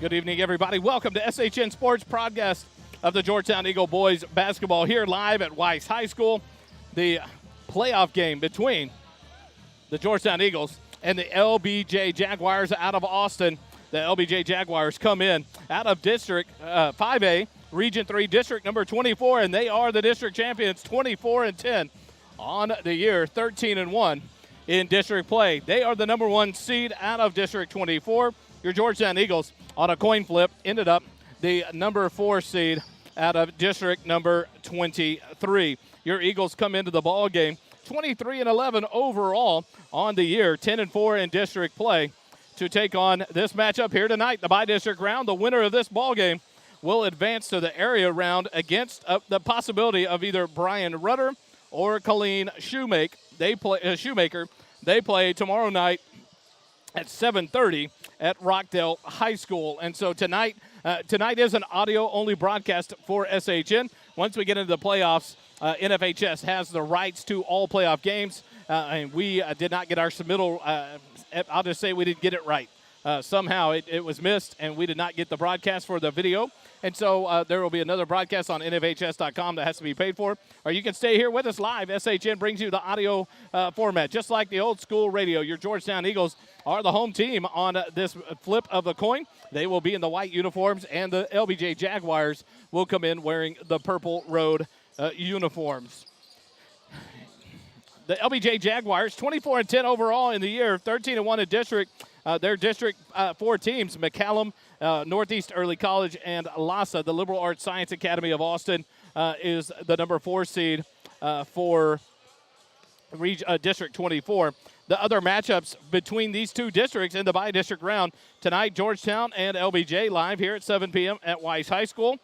Good evening, everybody. Welcome to SHN Sports Podcast of the Georgetown Eagle boys basketball here live at Weiss High School. The playoff game between the Georgetown Eagles and the LBJ Jaguars out of Austin. The LBJ Jaguars come in out of District 5A, Region 3, District number 24, and they are the district champions, 24-10 on the year, 13-1 in district play. They are the number one seed out of District 24. Your Georgetown Eagles, on a coin flip, ended up the number 4 seed out of district number 23. Your Eagles come into the ball game 23-11 overall on the year, 10-4 in district play to take on this matchup here tonight, the by-district round. The winner of this ball game will advance to the area round against the possibility of either Brian Rudder or Colleen Shoemaker. They play tomorrow night at 7:30 at Rockdale High School. And so tonight is an audio-only broadcast for SHN. Once we get into the playoffs, NFHS has the rights to all playoff games, and we did not get our submittal. I'll just say we didn't get it right. Somehow it was missed, and we did not get the broadcast for the video. And so there will be another broadcast on NFHS.com that has to be paid for. Or you can stay here with us live. SHN brings you the audio format, just like the old school radio. Your Georgetown Eagles are the home team on this flip of the coin. They will be in the white uniforms, and the LBJ Jaguars will come in wearing the purple road uniforms. The LBJ Jaguars, 24-10 overall in the year, 13-1 in district. Their District 4 teams, McCallum, Northeast Early College, and LASA, the Liberal Arts Science Academy of Austin, is the number 4 seed for District 24. The other matchups between these two districts in the bi-district round tonight, Georgetown and LBJ live here at 7 p.m. at Weiss High School.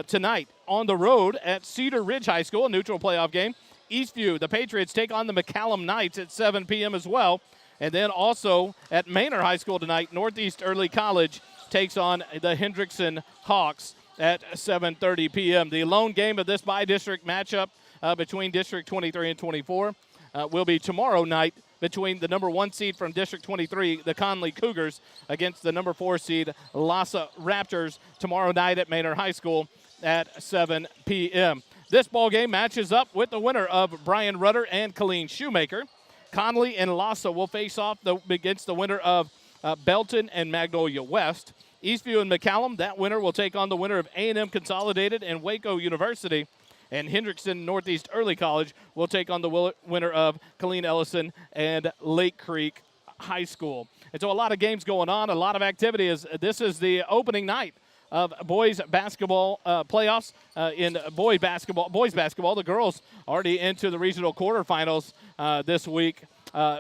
Tonight on the road at Cedar Ridge High School, a neutral playoff game. Eastview, the Patriots take on the McCallum Knights at 7 p.m. as well. And then also at Manor High School tonight, Northeast Early College takes on the Hendrickson Hawks at 7:30 p.m. The lone game of this bi-district matchup between District 23 and 24 will be tomorrow night between the number 1 seed from District 23, the Conley Cougars, against the number 4 seed LASA Raptors tomorrow night at Manor High School at 7 p.m. This ball game matches up with the winner of Brian Rudder and Colleen Shoemaker. Conley and LASA will face off against the winner of Belton and Magnolia West. Eastview and McCallum, that winner will take on the winner of A&M Consolidated and Waco University. And Hendrickson Northeast Early College will take on the winner of Colleen Ellison and Lake Creek High School. And so a lot of games going on, a lot of activity. This is the opening night of boys basketball playoffs in boys basketball. The girls already into the regional quarterfinals this week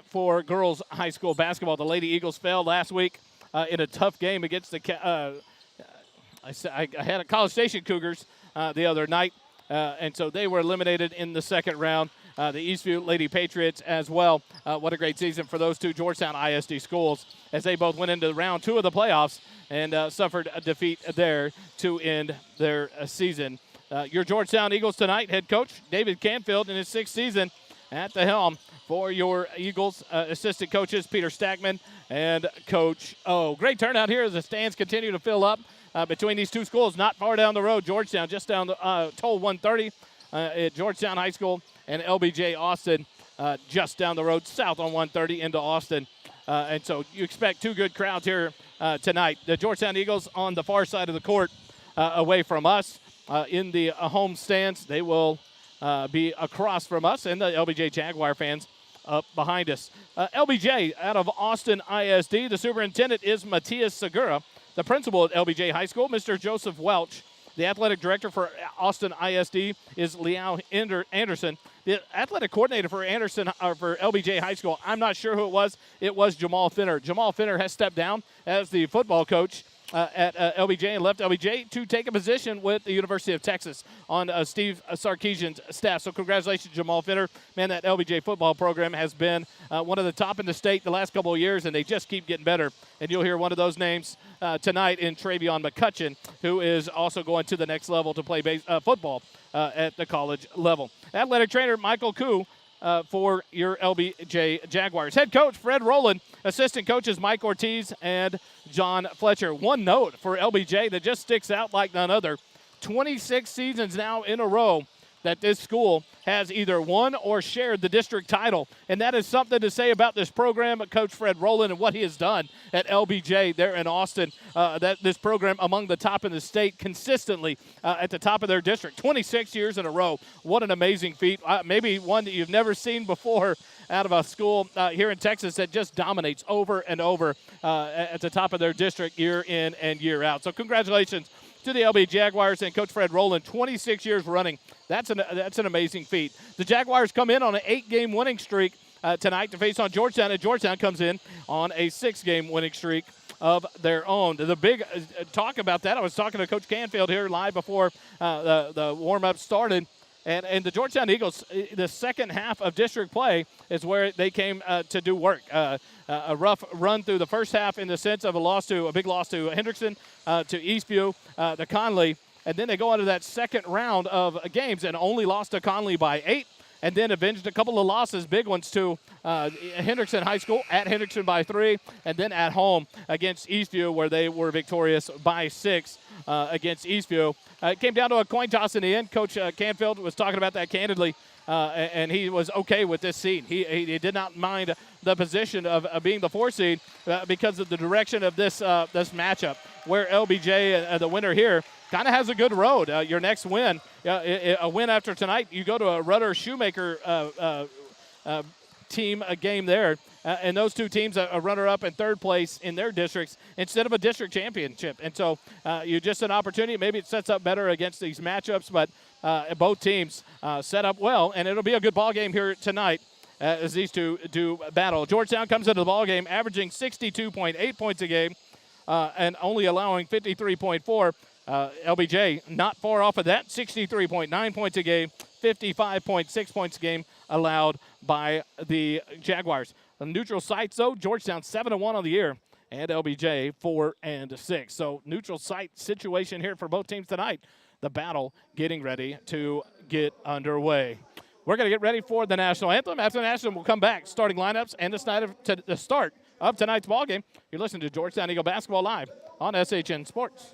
for girls high school basketball. The Lady Eagles fell last week in a tough game against the I had a College Station Cougars the other night, and so they were eliminated in the second round. The Eastview Lady Patriots as well. What a great season for those two Georgetown ISD schools as they both went into round 2 of the playoffs and suffered a defeat there to end their season. Your Georgetown Eagles tonight, head coach David Canfield in his 6th season at the helm for your Eagles. Assistant coaches Peter Stackman and Coach O. Great turnout here as the stands continue to fill up between these two schools. Not far down the road, Georgetown just down the toll 130 at Georgetown High School, and LBJ Austin just down the road south on 130 into Austin. And so you expect 2 good crowds here tonight. The Georgetown Eagles on the far side of the court away from us in the home stands. They will be across from us, and the LBJ Jaguar fans up behind us. LBJ out of Austin ISD. The superintendent is Matias Segura. The principal at LBJ High School, Mr. Joseph Welch. The athletic director for Austin ISD is Liao Anderson. The athletic coordinator for for LBJ High School, I'm not sure who it was. It was Jamal Finner. Jamal Finner has stepped down as the football coach at LBJ and left LBJ to take a position with the University of Texas on Steve Sarkisian's staff. So congratulations, Jamal Finner. Man, that LBJ football program has been one of the top in the state the last couple of years, and they just keep getting better. And you'll hear one of those names tonight in Travion McCutcheon, who is also going to the next level to play football at the college level. Athletic trainer Michael Koo for your LBJ Jaguars. Head coach Fred Rowland, assistant coaches Mike Ortiz and John Fletcher. One note for LBJ that just sticks out like none other. 26 seasons now in a row that this school has either won or shared the district title. And that is something to say about this program, Coach Fred Rowland, and what he has done at LBJ there in Austin. This program among the top in the state consistently at the top of their district. 26 years in a row. What an amazing feat. Maybe one that you've never seen before out of a school here in Texas that just dominates over and over at the top of their district year in and year out. So congratulations to the LB Jaguars and Coach Fred Rowland, 26 years running. That's an amazing feat. The Jaguars come in on an 8-game winning streak tonight to face on Georgetown, and Georgetown comes in on a 6-game winning streak of their own. The big talk about that, I was talking to Coach Canfield here live before the warm-up started. And the Georgetown Eagles, the second half of district play is where they came to do work. A rough run through the first half in the sense of a big loss to Hendrickson, to Eastview, to Conley. And then they go into that second round of games and only lost to Conley by 8. And then avenged a couple of losses, big ones to Hendrickson High School, at Hendrickson by 3, and then at home against Eastview, where they were victorious by 6 against Eastview. It came down to a coin toss in the end. Coach Canfield was talking about that candidly, and he was okay with this seed. He did not mind the position of being the 4 seed because of the direction of this matchup, where LBJ, the winner here, kind of has a good road. Your next win, a win after tonight, you go to a Rudder Shoemaker team, a game there, and those two teams, a runner-up and third place in their districts instead of a district championship. And so you just an opportunity. Maybe it sets up better against these matchups, but both teams set up well, and it'll be a good ball game here tonight as these two do battle. Georgetown comes into the ball game averaging 62.8 points a game and only allowing 53.4. LBJ not far off of that, 63.9 points a game, 55.6 points a game allowed by the Jaguars. The neutral sites, though, Georgetown 7-1 on the year, and LBJ 4-6. So neutral site situation here for both teams tonight. The battle getting ready to get underway. We're going to get ready for the national anthem. After the national, we'll come back, starting lineups and the start of tonight's ball game. You're listening to Georgetown Eagle Basketball Live on SHN Sports.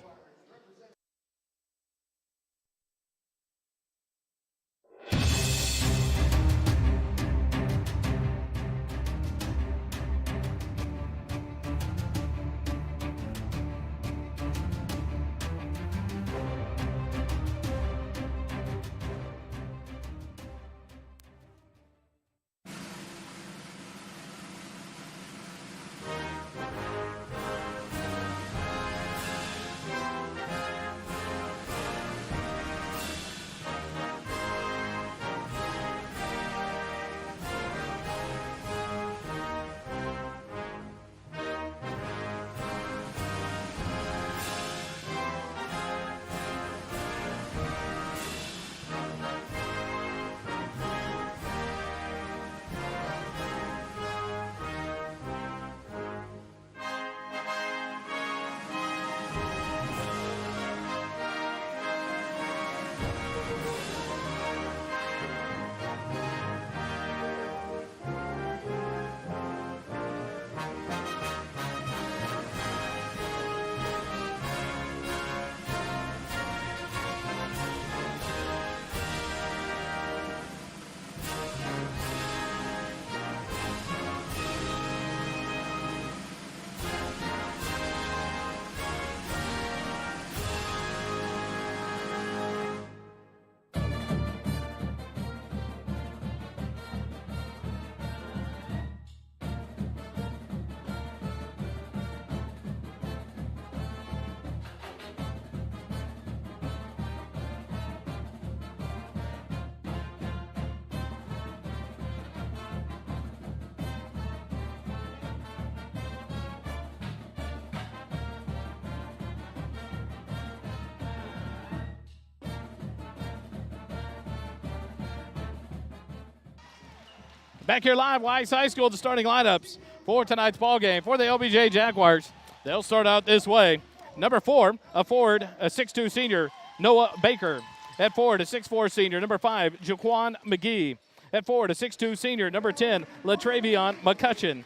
Back here live, Weiss High School, the starting lineups for tonight's ball game. For the LBJ Jaguars, they'll start out this way. Number 4, a forward, a 6'2 senior, Noah Baker. At forward, a 6'4 senior, number 5, Jaquan McGee. At forward, a 6'2 senior, number 10, LaTravion McCutcheon.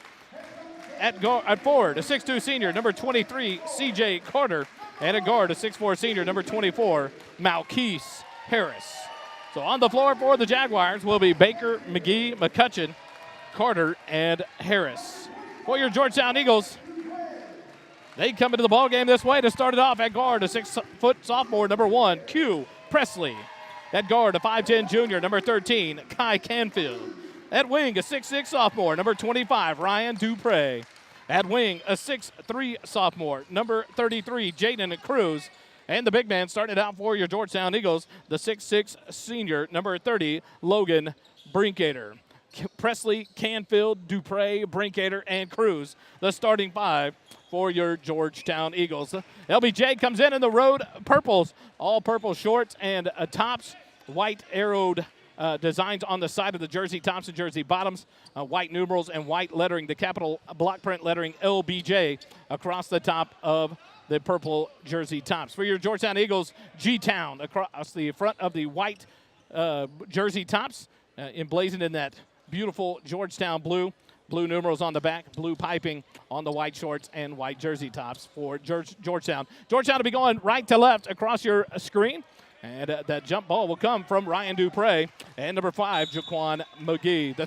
At forward, a 6'2 senior, number 23, CJ Carter. And at guard, a 6'4 senior, number 24, Malquise Harris. So on the floor for the Jaguars will be Baker, McGee, McCutcheon, Carter, and Harris. For your Georgetown Eagles, they come into the ballgame this way to start it off. At guard, a 6-foot sophomore, number 1, Q Presley. At guard, a 5'10 junior, number 13, Kai Canfield. At wing, a 6'6 sophomore, number 25, Ryan Dupre. At wing, a 6'3 sophomore, number 33, Jaden Cruz. And the big man starting it out for your Georgetown Eagles, the 6'6 senior, number 30, Logan Brinkater. Presley, Canfield, Dupre, Brinkater, and Cruz, the starting 5 for your Georgetown Eagles. LBJ comes in the road purples, all purple shorts and tops white arrowed designs on the side of the jersey tops and jersey bottoms, white numerals and white lettering, the capital block print lettering LBJ across the top of the purple jersey tops. For your Georgetown Eagles, G-Town across the front of the white jersey tops, emblazoned in that beautiful Georgetown blue. Blue numerals on the back, blue piping on the white shorts and white jersey tops for Georgetown. Georgetown will be going right to left across your screen. And that jump ball will come from Ryan Dupre and number 5, Jaquan McGee. The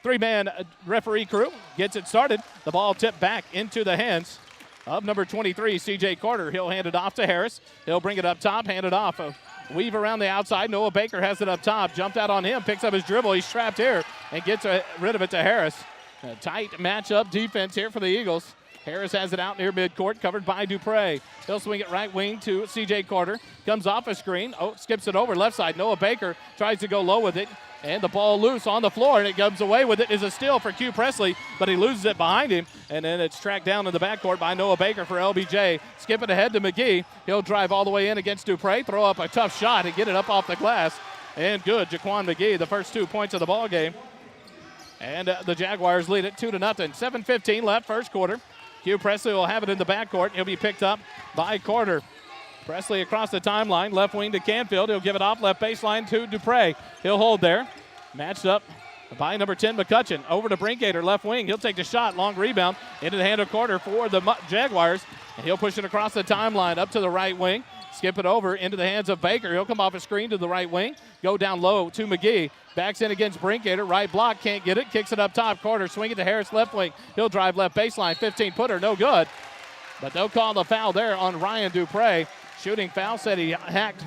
three-man referee crew gets it started. The ball tipped back into the hands of number 23, C.J. Carter. He'll hand it off to Harris. He'll bring it up top, hand it off. Weave around the outside. Noah Baker has it up top. Jumped out on him, picks up his dribble. He's trapped here and gets rid of it to Harris. A tight matchup defense here for the Eagles. Harris has it out near midcourt, covered by Dupre. He'll swing it right wing to C.J. Carter. Comes off a screen. Skips it over left side. Noah Baker tries to go low with it. And the ball loose on the floor, and it comes away with it. Is a steal for Q Presley, but he loses it behind him. And then it's tracked down in the backcourt by Noah Baker for LBJ. Skip it ahead to McGee. He'll drive all the way in against Dupre. Throw up a tough shot and get it up off the glass. And good, Jaquan McGee, the first 2 points of the ball game. And the Jaguars lead it 2-0. 7:15 left, first quarter. Q Presley will have it in the backcourt. He'll be picked up by Carter. Presley across the timeline, left wing to Canfield. He'll give it off left baseline to Dupre. He'll hold there. Matched up by number 10, McCutcheon. Over to Brinkater, left wing. He'll take the shot, long rebound into the hand of Carter for the Jaguars. And he'll push it across the timeline up to the right wing. Skip it over into the hands of Baker. He'll come off a screen to the right wing. Go down low to McGee. Backs in against Brinkater. Right block, can't get it. Kicks it up top. Carter swing it to Harris, left wing. He'll drive left baseline. 15-footer, no good. But they'll call the foul there on Ryan Dupre. Shooting foul, said he hacked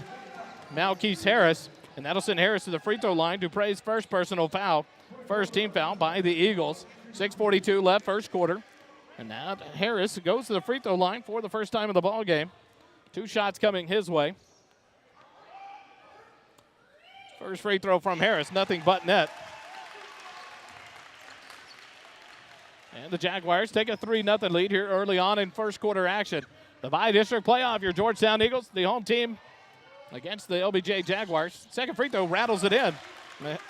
Malkeith Harris. And that'll send Harris to the free throw line. Dupre's first personal foul. First team foul by the Eagles. 6:42 left, first quarter. And now Harris goes to the free throw line for the first time in the ball game. 2 shots coming his way. First free throw from Harris, nothing but net. And the Jaguars take a 3-0 lead here early on in first quarter action. The bi-district playoff, your Georgetown Eagles, the home team against the LBJ Jaguars. Second free throw rattles it in.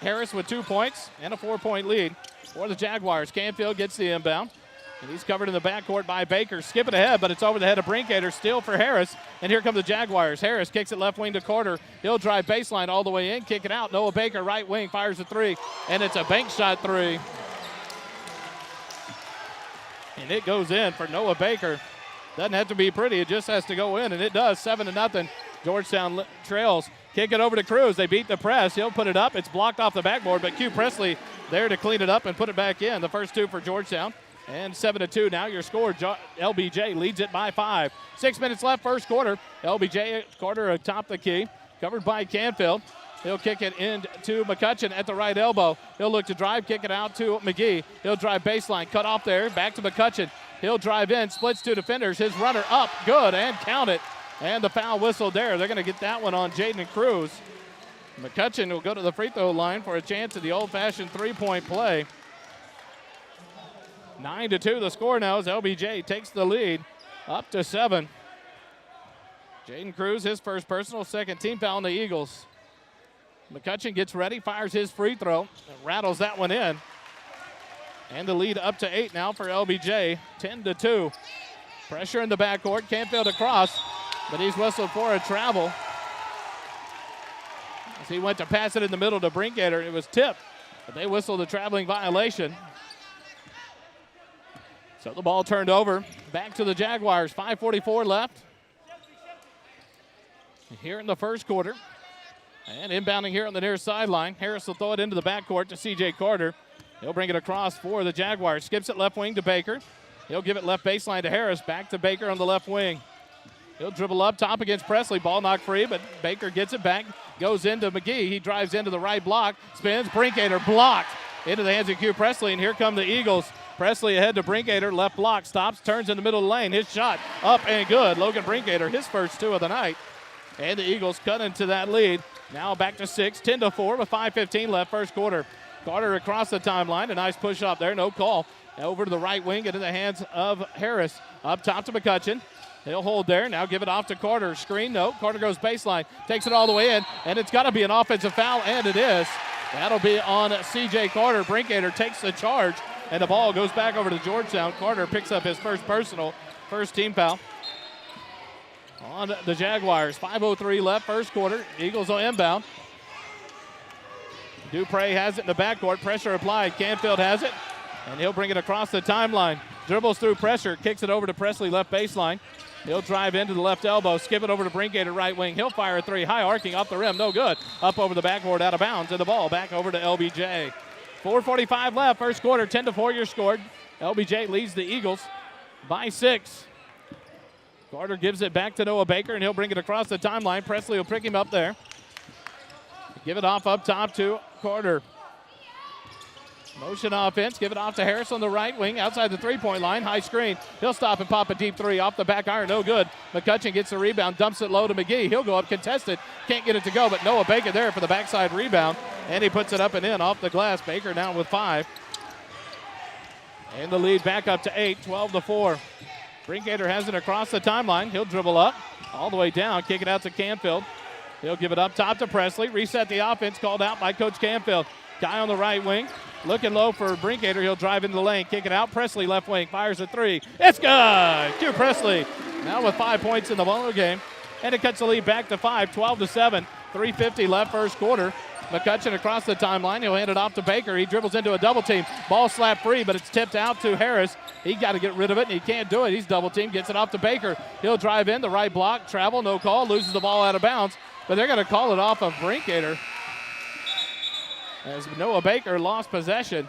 Harris with 2 points and a 4-point lead for the Jaguars. Canfield gets the inbound. And he's covered in the backcourt by Baker. Skip it ahead, but it's over the head of Brinkater. Steal for Harris. And here come the Jaguars. Harris kicks it left wing to Carter. He'll drive baseline all the way in, kick it out. Noah Baker, right wing, fires a 3. And it's a bank shot 3. And it goes in for Noah Baker. Doesn't have to be pretty. It just has to go in, and it does. 7-0. Georgetown trails. Kick it over to Cruz. They beat the press. He'll put it up. It's blocked off the backboard, but Q Presley there to clean it up and put it back in. The first 2 for Georgetown. And 7-2 now your score. LBJ leads it by 5. 6 minutes left, first quarter. LBJ Carter atop the key, covered by Canfield. He'll kick it into McCutcheon at the right elbow. He'll look to drive, kick it out to McGee. He'll drive baseline, cut off there, back to McCutcheon. He'll drive in, splits 2 defenders. His runner up, good, and count it. And the foul whistle there. They're going to get that one on Jaden Cruz. McCutcheon will go to the free throw line for a chance at the old-fashioned 3-point play. 9-2 the score now as LBJ takes the lead up to 7. Jaden Cruz, his first personal, second team foul on the Eagles. McCutcheon gets ready, fires his free throw, and rattles that one in. And the lead up to 8 now for LBJ, 10-2. Pressure in the backcourt, Canfield across, but he's whistled for a travel. As he went to pass it in the middle to Brinkater, it was tipped, but they whistled a traveling violation. So the ball turned over, back to the Jaguars, 5:44 left. Here in the first quarter. And inbounding here on the near sideline. Harris will throw it into the backcourt to C.J. Carter. He'll bring it across for the Jaguars. Skips it left wing to Baker. He'll give it left baseline to Harris. Back to Baker on the left wing. He'll dribble up top against Presley. Ball knocked free, but Baker gets it back. Goes into McGee. He drives into the right block. Spins. Brinkater blocked into the hands of Q Presley. And here come the Eagles. Presley ahead to Brinkater. Left block. Stops. Turns in the middle of the lane. His shot up and good. Logan Brinkater, his first 2 of the night. And the Eagles cut into that lead. Now back to 6. 10-4 with 5:15 left first quarter. Carter across the timeline. A nice push up there. No call. Over to the right wing into the hands of Harris. Up top to McCutcheon. He'll hold there. Now give it off to Carter. Screen, no. Carter goes baseline. Takes it all the way in, and it's got to be an offensive foul, and it is. That'll be on C.J. Carter. Brinkater takes the charge, and the ball goes back over to Georgetown. Carter picks up his first team foul on the Jaguars. 5:03 left, first quarter. Eagles on inbound. Dupre has it in the backcourt. Pressure applied. Canfield has it, and he'll bring it across the timeline. Dribbles through pressure, kicks it over to Presley, left baseline. He'll drive into the left elbow, skip it over to Brinkater, right wing. He'll fire a three, high arcing off the rim, no good. Up over the backboard, out of bounds, and the ball back over to LBJ. 4:45 left, first quarter, 10-4 your scored. LBJ leads the Eagles by 6. Carter gives it back to Noah Baker, and he'll bring it across the timeline. Presley will pick him up there. Give it off up top to Carter. Motion offense, give it off to Harris on the right wing, outside the three-point line, high screen. He'll stop and pop a deep three off the back iron, no good. McCutcheon gets the rebound, dumps it low to McGee. He'll go up contested, can't get it to go, but Noah Baker there for the backside rebound, and he puts it up and in off the glass. Baker now with 5. And the lead back up to 8, 12-4. Brinkater has it across the timeline. He'll dribble up, all the way down, kick it out to Canfield. He'll give it up top to Presley. Reset the offense, called out by Coach Canfield. Guy on the right wing, looking low for Brinkater. He'll drive into the lane, kick it out. Presley left wing, fires a three. It's good! Q Presley now with 5 points in the ball game. And it cuts the lead back to 5, 12-7. 3:50 left first quarter. McCutcheon across the timeline. He'll hand it off to Baker. He dribbles into a double team. Ball slapped free, but it's tipped out to Harris. He got to get rid of it, and he can't do it. He's double teamed, gets it off to Baker. He'll drive in, the right block, travel, no call, loses the ball out of bounds. But they're going to call it off of Brinkater, as Noah Baker lost possession.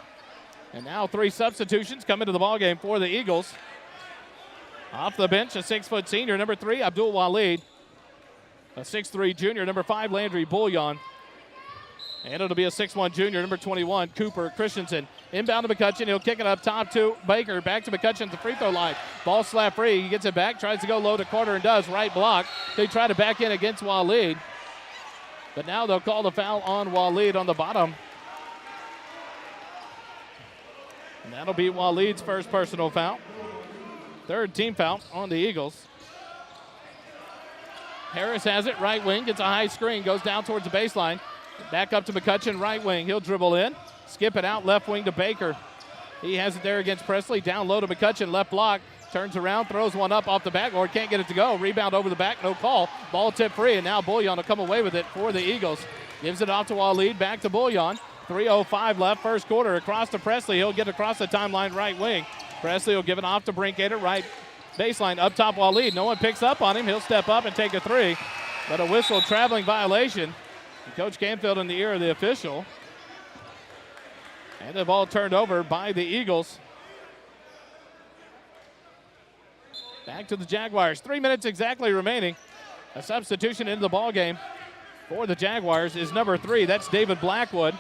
And now 3 substitutions come into the ballgame for the Eagles. Off the bench, a 6-foot senior, number 3, Abdul Waleed. A 6'3 junior, number 5, Landry Bullion. And it'll be a 6'1 junior, number 21, Cooper Christensen. Inbound to McCutcheon. He'll kick it up top to Baker. Back to McCutcheon at the free throw line. Ball slap free. He gets it back, tries to go low to Carter and does. Right block. They try to back in against Waleed. But now they'll call the foul on Waleed on the bottom. And that'll be Waleed's first personal foul. 3rd team foul on the Eagles. Harris has it, right wing, gets a high screen, goes down towards the baseline. Back up to McCutcheon, right wing. He'll dribble in, skip it out, left wing to Baker. He has it there against Presley. Down low to McCutcheon, left block. Turns around, throws one up off the backboard, can't get it to go. Rebound over the back, no call. Ball tip free, and now Bullion will come away with it for the Eagles. Gives it off to Waleed, back to Bullion. 3:05 left, first quarter. Across to Presley. He'll get across the timeline, right wing. Presley will give it off to Brinkater, right baseline, up top Waleed. No one picks up on him. He'll step up and take a 3. But a whistle, traveling violation. And Coach Canfield in the ear of the official. And the ball turned over by the Eagles. Back to the Jaguars. 3 minutes exactly remaining. A substitution into the ball game for the Jaguars is number 3. That's David Blackwood.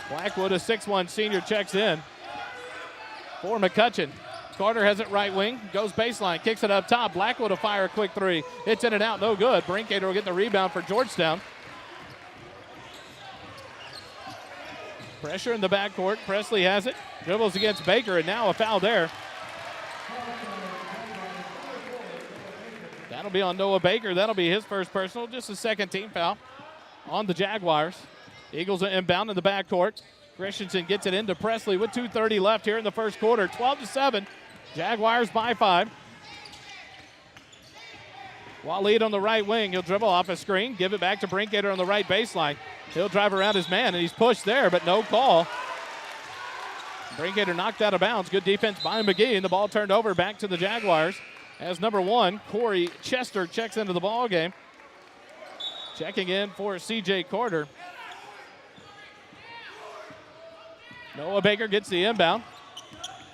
Blackwood, a 6'1 senior, checks in for McCutcheon. Carter has it right wing, goes baseline, kicks it up top. Blackwood will fire a quick 3. It's in and out, no good. Brinkater will get the rebound for Georgetown. Pressure in the backcourt. Presley has it, dribbles against Baker, and now a foul there. That'll be on Noah Baker. That'll be his first personal, just a 2nd team foul on the Jaguars. Eagles are inbound in the backcourt. Christensen gets it into Presley with 2:30 left here in the first quarter. 12-7. Jaguars by 5. Waleed on the right wing. He'll dribble off a screen, give it back to Brinkater on the right baseline. He'll drive around his man, and he's pushed there, but no call. Brinkater knocked out of bounds. Good defense by McGee, and the ball turned over back to the Jaguars as number 1, Corey Chester, checks into the ball game. Checking in for C.J. Carter. Noah Baker gets the inbound.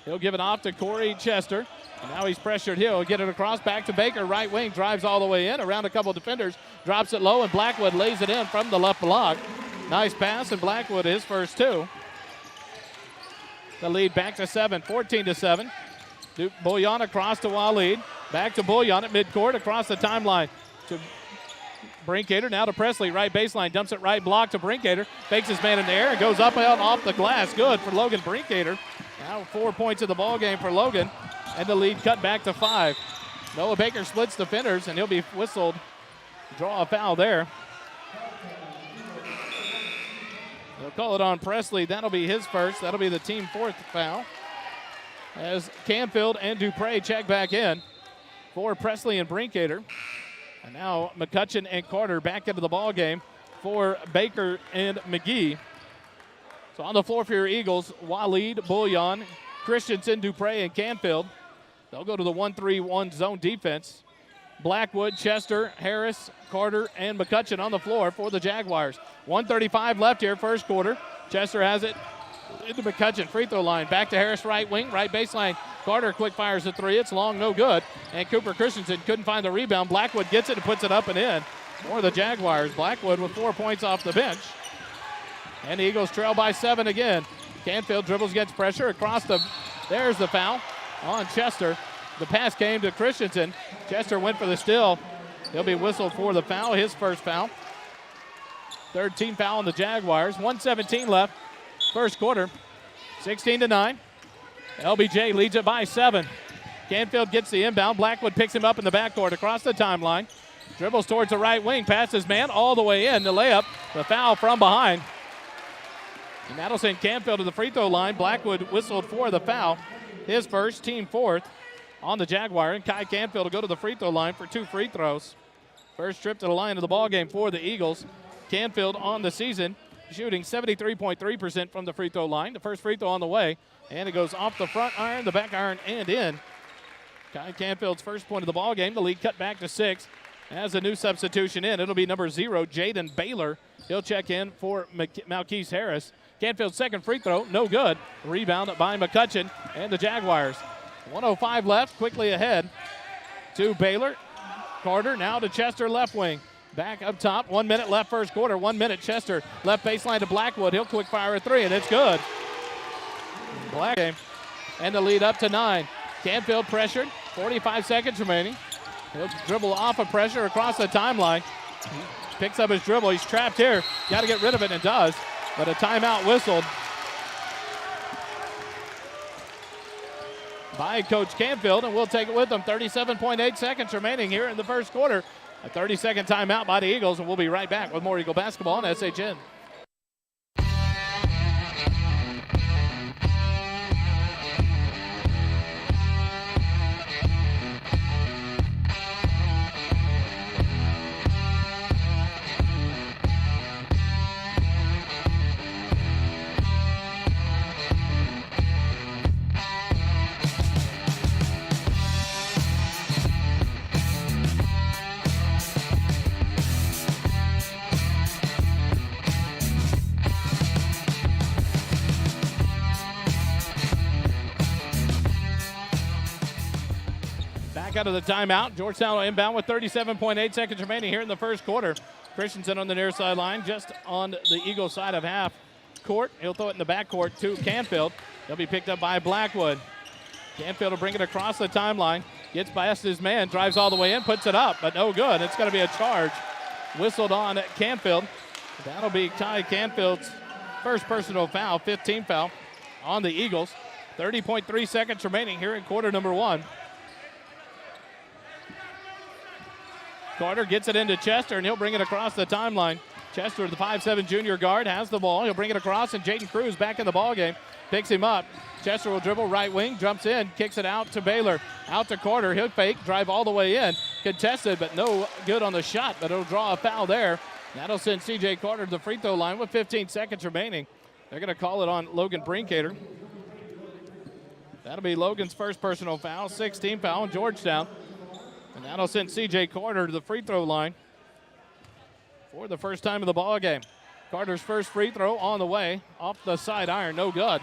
He'll give it off to Corey Chester. And now he's pressured. He'll get it across back to Baker. Right wing, drives all the way in, around a couple of defenders, drops it low, and Blackwood lays it in from the left block. Nice pass, and Blackwood his first 2. The lead back to 7, 14-7. Bullion across to Waleed. Back to Bullion at midcourt, across the timeline to Brinkater, now to Presley, right baseline, dumps it right block to Brinkater, fakes his man in the air and goes up and off the glass. Good for Logan Brinkater. Now 4 points in the ball game for Logan, and the lead cut back to 5. Noah Baker splits defenders, and he'll be whistled. Draw a foul there. They'll call it on Presley. That'll be his first. That'll be the team 4th foul. As Canfield and Dupre check back in for Presley and Brinkater. And now McCutcheon and Carter back into the ball game for Baker and McGee. So on the floor for your Eagles, Waleed, Bullion, Christensen, Dupre, and Canfield. They'll go to the 1-3-1 zone defense. Blackwood, Chester, Harris, Carter, and McCutcheon on the floor for the Jaguars. 1:35 left here, first quarter. Chester has it into McCutcheon, free throw line. Back to Harris, right wing, right baseline. Carter quick fires a three. It's long, no good. And Cooper Christensen couldn't find the rebound. Blackwood gets it and puts it up and in for the Jaguars. Blackwood with 4 points off the bench. And the Eagles trail by 7 again. Canfield dribbles, gets pressure across the, there's the foul on Chester. The pass came to Christensen. Chester went for the steal. He'll be whistled for the foul, his first foul. Third team foul on the Jaguars. 1:17 left, first quarter. 16-9. LBJ leads it by 7. Canfield gets the inbound. Blackwood picks him up in the backcourt across the timeline. Dribbles towards the right wing, passes man all the way in. The layup, the foul from behind. And that'll send Canfield to the free throw line. Blackwood whistled for the foul, his first, team 4th on the Jaguar. And Kai Canfield will go to the free throw line for 2 free throws. First trip to the line of the ball game for the Eagles. Canfield on the season shooting 73.3% from the free throw line. The first free throw on the way, and it goes off the front iron, the back iron, and in. Kai Canfield's first point of the ball game. The lead cut back to 6. As a new substitution in, it'll be number 0, Jaden Baylor. He'll check in for Malquise Harris. Canfield's second free throw, no good. Rebound by McCutcheon and the Jaguars. 1:05 left, quickly ahead to Baylor. Carter now to Chester, left wing. Back up top, 1 minute left first quarter. 1 minute, Chester left baseline to Blackwood. He'll quick fire a three, and it's good. Black game, and the lead up to 9. Canfield pressured, 45 seconds remaining. He'll dribble off of pressure across the timeline. He picks up his dribble, he's trapped here. Got to get rid of it, and does, but a timeout whistled by Coach Canfield, and we'll take it with them. 37.8 seconds remaining here in the first quarter. A 30-second timeout by the Eagles, and we'll be right back with more Eagle basketball on SHN. Out of the timeout. Georgetown will inbound with 37.8 seconds remaining here in the first quarter. Christensen on the near sideline, just on the Eagles side of half court. He'll throw it in the backcourt to Canfield. They'll be picked up by Blackwood. Canfield will bring it across the timeline. Gets past his man, drives all the way in, puts it up, but no good. It's going to be a charge. Whistled on Canfield. That'll be Ty Canfield's first personal foul, 15th foul on the Eagles. 30.3 seconds remaining here in quarter number 1. Carter gets it into Chester, and he'll bring it across the timeline. Chester, the 5'7" junior guard, has the ball. He'll bring it across, and Jaden Cruz back in the ball game. Picks him up. Chester will dribble right wing, jumps in, kicks it out to Baylor. Out to Carter. He'll fake, drive all the way in. Contested, but no good on the shot, but it'll draw a foul there. That'll send C.J. Carter to the free throw line with 15 seconds remaining. They're going to call it on Logan Brinkater. That'll be Logan's first personal foul, 16th foul in Georgetown. And that'll send C.J. Carter to the free throw line for the first time of the ball game. Carter's first free throw on the way, off the side iron, no good.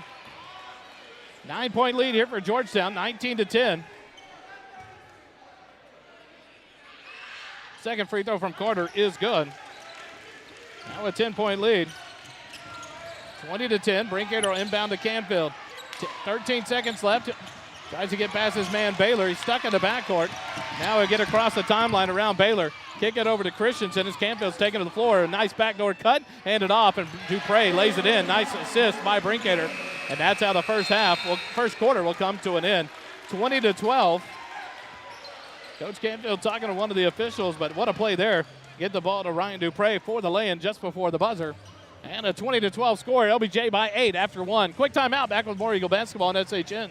9-point lead here for Georgetown, 19-10. Second free throw from Carter is good. Now a 10-point lead. 20-10, Brinkater will inbound to Canfield. 13 seconds left. Tries to get past his man Baylor. He's stuck in the backcourt. Now he'll get across the timeline around Baylor. Kick it over to Christensen as Canfield's taken to the floor. A nice backdoor cut, hand it off, and Dupre lays it in. Nice assist by Brinkater. And that's how the first quarter will come to an end. 20-12. Coach Canfield talking to one of the officials, but what a play there. Get the ball to Ryan Dupre for the lay-in just before the buzzer. And a 20-12 score. LBJ by 8 after 1. Quick timeout. Back with more Eagle basketball on SHN.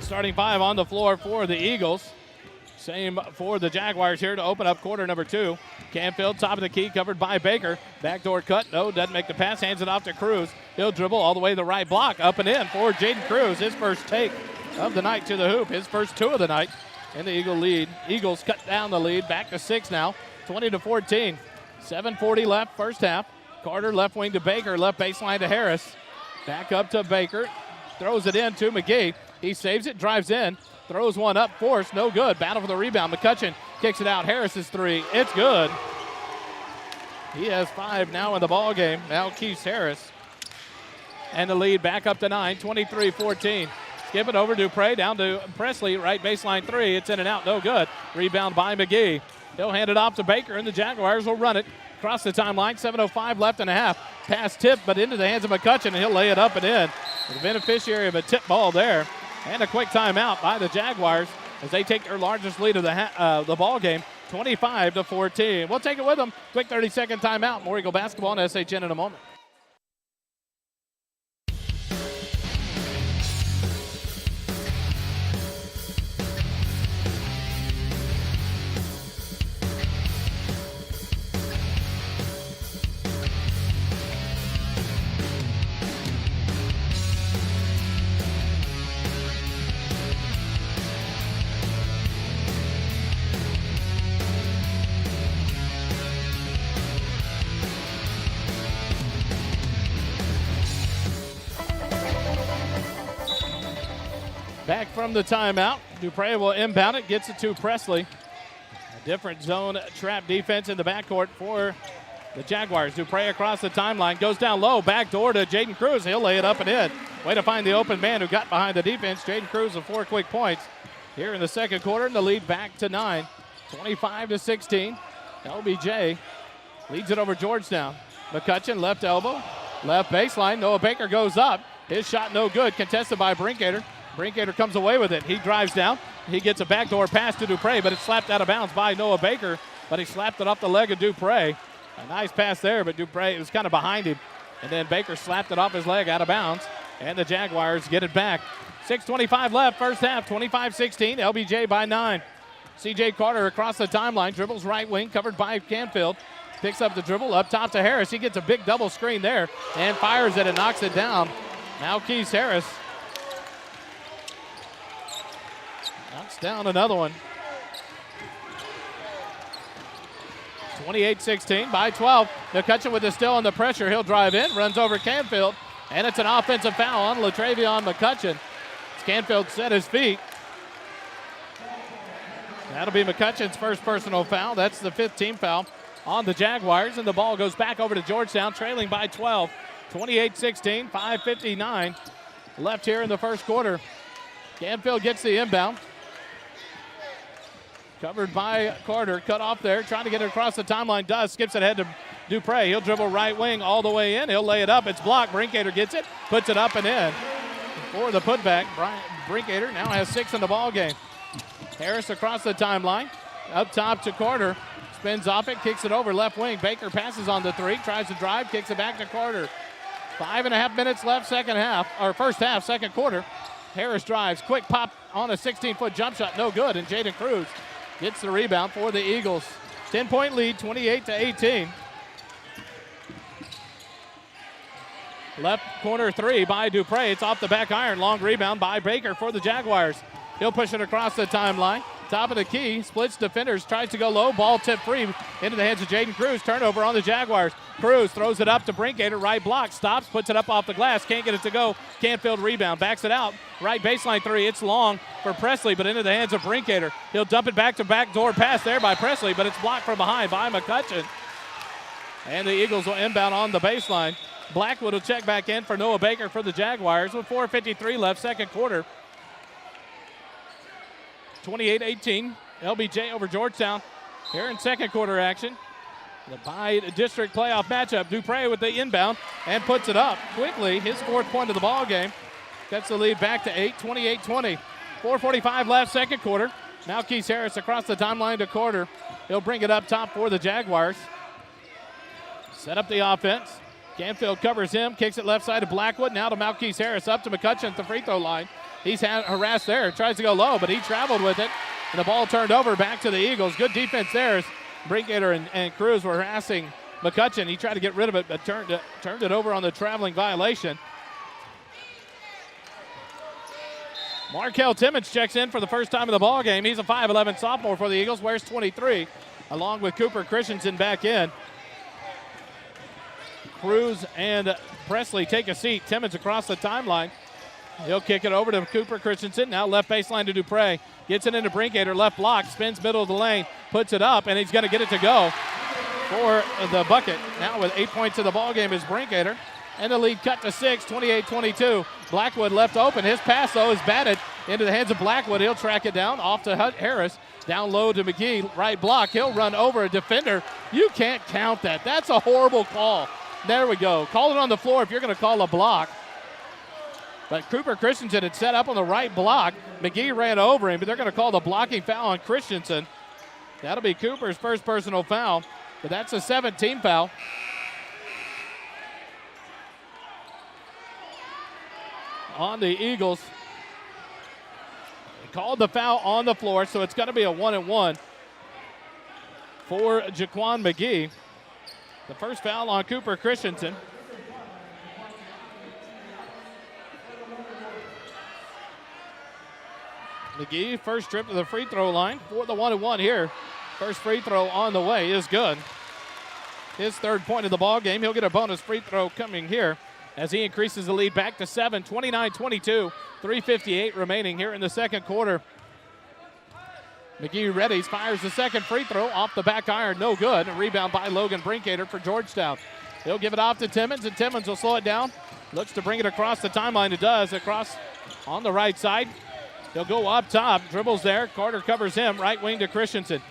Starting 5 on the floor for the Eagles. Same for the Jaguars here to open up quarter number 2. Canfield, top of the key, covered by Baker. Backdoor cut, no, doesn't make the pass, hands it off to Cruz. He'll dribble all the way to the right block, up and in for Jaden Cruz. His first take of the night to the hoop, his first 2 of the night. And the Eagles cut down the lead, back to 6 now, 20-14. 7:40 left, first half. Carter left wing to Baker, left baseline to Harris. Back up to Baker, throws it in to McGee. He saves it, drives in, throws one up, forced, no good. Battle for the rebound. McCutcheon kicks it out. Harris's 3, it's good. He has 5 now in the ball game. Now Keith Harris. And the lead back up to 9, 23-14. Skip it over Dupre, down to Presley, right baseline 3. It's in and out, no good. Rebound by McGee. He'll hand it off to Baker, and the Jaguars will run it across the timeline. 7:05 left and a half. Pass tip, but into the hands of McCutcheon, and he'll lay it up and in. The beneficiary of a tip ball there. And a quick timeout by the Jaguars as they take their largest lead of the ball game, 25-14. We'll take it with them. Quick 30-second timeout. More Eagle basketball on SHN in a moment. Back from the timeout. Dupre will inbound it, gets it to Presley. A different zone trap defense in the backcourt for the Jaguars. Dupre across the timeline, goes down low, back door to Jaden Cruz. He'll lay it up and in. Way to find the open man who got behind the defense. Jaden Cruz with 4 quick points here in the second quarter, and the lead back to 9, 25-16. LBJ leads it over Georgetown. McCutcheon, left elbow, left baseline. Noah Baker goes up. His shot no good, contested by Brinkater. Brinkater comes away with it. He drives down. He gets a backdoor pass to Dupre, but it's slapped out of bounds by Noah Baker, but he slapped it off the leg of Dupre. A nice pass there, but Dupre was kind of behind him, and then Baker slapped it off his leg out of bounds, and the Jaguars get it back. 6:25 left, first half, 25-16, LBJ by 9. C.J. Carter across the timeline, dribbles right wing, covered by Canfield. Picks up the dribble, up top to Harris. He gets a big double screen there and fires it and knocks it down. Now Keith Harris knocks down another one. 28-16 by 12. McCutcheon with the steal and the pressure. He'll drive in, runs over Canfield, and it's an offensive foul on LaTravion McCutcheon. Canfield set his feet. That'll be McCutcheon's first personal foul. That's the 5th team foul on the Jaguars, and the ball goes back over to Georgetown, trailing by 12. 28-16, 5:59 left here in the first quarter. Canfield gets the inbound. Covered by Carter, cut off there, trying to get it across the timeline. Does, skips it ahead to Dupre. He'll dribble right wing all the way in. He'll lay it up. It's blocked. Brinkater gets it, puts it up and in. For the putback, Brinkater now has 6 in the ball game. Harris across the timeline, up top to Carter. Spins off it, kicks it over left wing. Baker passes on the three, tries to drive, kicks it back to Carter. 5.5 minutes left, first half, second quarter. Harris drives, quick pop on a 16-foot jump shot, no good, and Jaden Cruz gets the rebound for the Eagles. 10-point lead, 28-18. Left corner three by Dupre. It's off the back iron. Long rebound by Baker for the Jaguars. He'll push it across the timeline. Top of the key, splits defenders, tries to go low. Ball tipped free into the hands of Jaden Cruz. Turnover on the Jaguars. Cruz throws it up to Brinkater. Right block, stops, puts it up off the glass. Can't get it to go. Canfield rebound, backs it out. Right baseline three. It's long for Presley, but into the hands of Brinkater. He'll dump it back to backdoor pass there by Presley, but it's blocked from behind by McCutcheon. And the Eagles will inbound on the baseline. Blackwood will check back in for Noah Baker for the Jaguars with 4:53 left, second quarter. 28-18, LBJ over Georgetown here in second quarter action. The by-district playoff matchup. Dupre with the inbound and puts it up quickly. His fourth point of the ball game. Cuts the lead back to 8, 28-20. 4:45 left, second quarter. Malkeith Harris across the timeline to Carter. He'll bring it up top for the Jaguars. Set up the offense. Canfield covers him, kicks it left side to Blackwood. Now to Malkeith Harris, up to McCutcheon at the free throw line. He's harassed there, tries to go low, but he traveled with it. And the ball turned over back to the Eagles. Good defense there as Brinkater and Cruz were harassing McCutcheon. He tried to get rid of it, but turned it over on the traveling violation. Markel Timmons checks in for the first time in the ball game. He's a 5'11 sophomore for the Eagles, wears 23, along with Cooper Christensen back in. Cruz and Presley take a seat. Timmons across the timeline. He'll kick it over to Cooper Christensen. Now left baseline to Dupre. Gets it into Brinkater. Left block. Spins middle of the lane. Puts it up, and he's going to get it to go for the bucket. Now with 8 points in the ballgame is Brinkater. And the lead cut to 6, 28-22. Blackwood left open. His pass, though, is batted into the hands of Blackwood. He'll track it down off to Harris. Down low to McGee. Right block. He'll run over a defender. You can't count that. That's a horrible call. There we go. Call it on the floor if you're going to call a block. But Cooper Christensen had set up on the right block. McGee ran over him, but they're going to call the blocking foul on Christensen. That'll be Cooper's first personal foul, but that's a 17 foul. On the Eagles. They called the foul on the floor, so it's going to be a 1-and-1 for Jaquan McGee. The first foul on Cooper Christensen. McGee, first trip to the free throw line for the 1-and-1 here. First free throw on the way is good. His third point of the ball game. He'll get a bonus free throw coming here as he increases the lead back to 7, 29-22. 3:58 remaining here in the second quarter. McGee readies, fires the second free throw off the back iron, no good. A rebound by Logan Brinkater for Georgetown. He'll give it off to Timmons, and Timmons will slow it down. Looks to bring it across the timeline. It does, across on the right side. He'll go up top, dribbles there. Carter covers him, right wing to Christensen.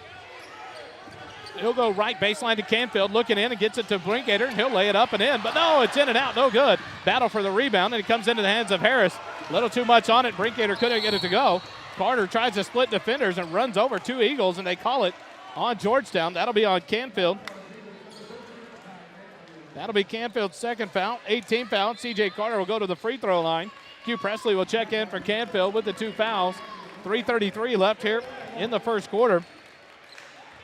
He'll go right baseline to Canfield, looking in and gets it to Brinkater, and he'll lay it up and in. But no, it's in and out, no good. Battle for the rebound, and it comes into the hands of Harris. A little too much on it. Brinkater couldn't get it to go. Carter tries to split defenders and runs over two Eagles, and they call it on Georgetown. That'll be on Canfield. That'll be Canfield's second foul, 18th foul. C.J. Carter will go to the free throw line. Q Presley will check in for Canfield with the two fouls. 3:33 left here in the first quarter.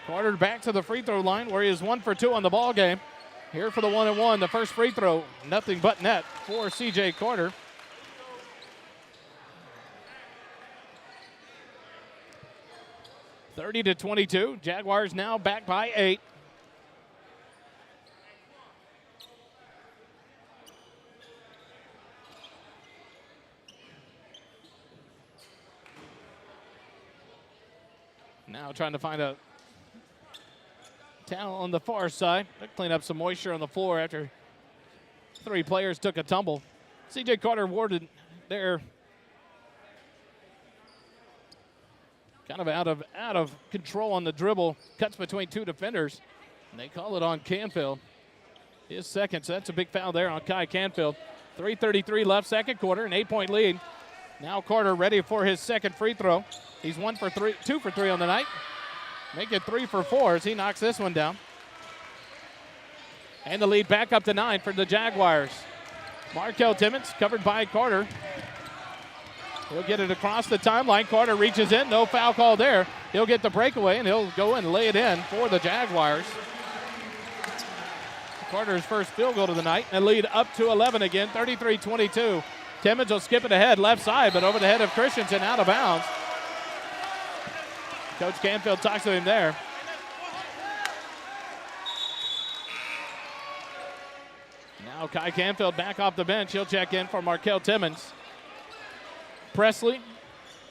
Carter back to the free throw line where he is 1 for 2 on the ball game. Here for the 1-and-1, the first free throw, nothing but net for C.J. Carter. (30-22). Jaguars now back by 8. Now trying to find a towel on the far side. They'll clean up some moisture on the floor after 3 players took a tumble. C.J. Carter warded there. Kind of out of control on the dribble. Cuts between 2 defenders. And they call it on Canfield. His second, so that's a big foul there on Kai Canfield. 3:33 left, second quarter, an 8-point lead. Now Carter ready for his second free throw. He's 2 for 3 on the night. Make it 3 for 4 as he knocks this one down. And the lead back up to 9 for the Jaguars. Markel Timmons covered by Carter. He'll get it across the timeline. Carter reaches in. No foul call there. He'll get the breakaway, and he'll go and lay it in for the Jaguars. Carter's first field goal of the night. And lead up to 11 again, 33-22. Timmons will skip it ahead, left side, but over the head of Christensen, out of bounds. Coach Canfield talks to him there. Now Kai Canfield back off the bench. He'll check in for Markel Timmons. Presley,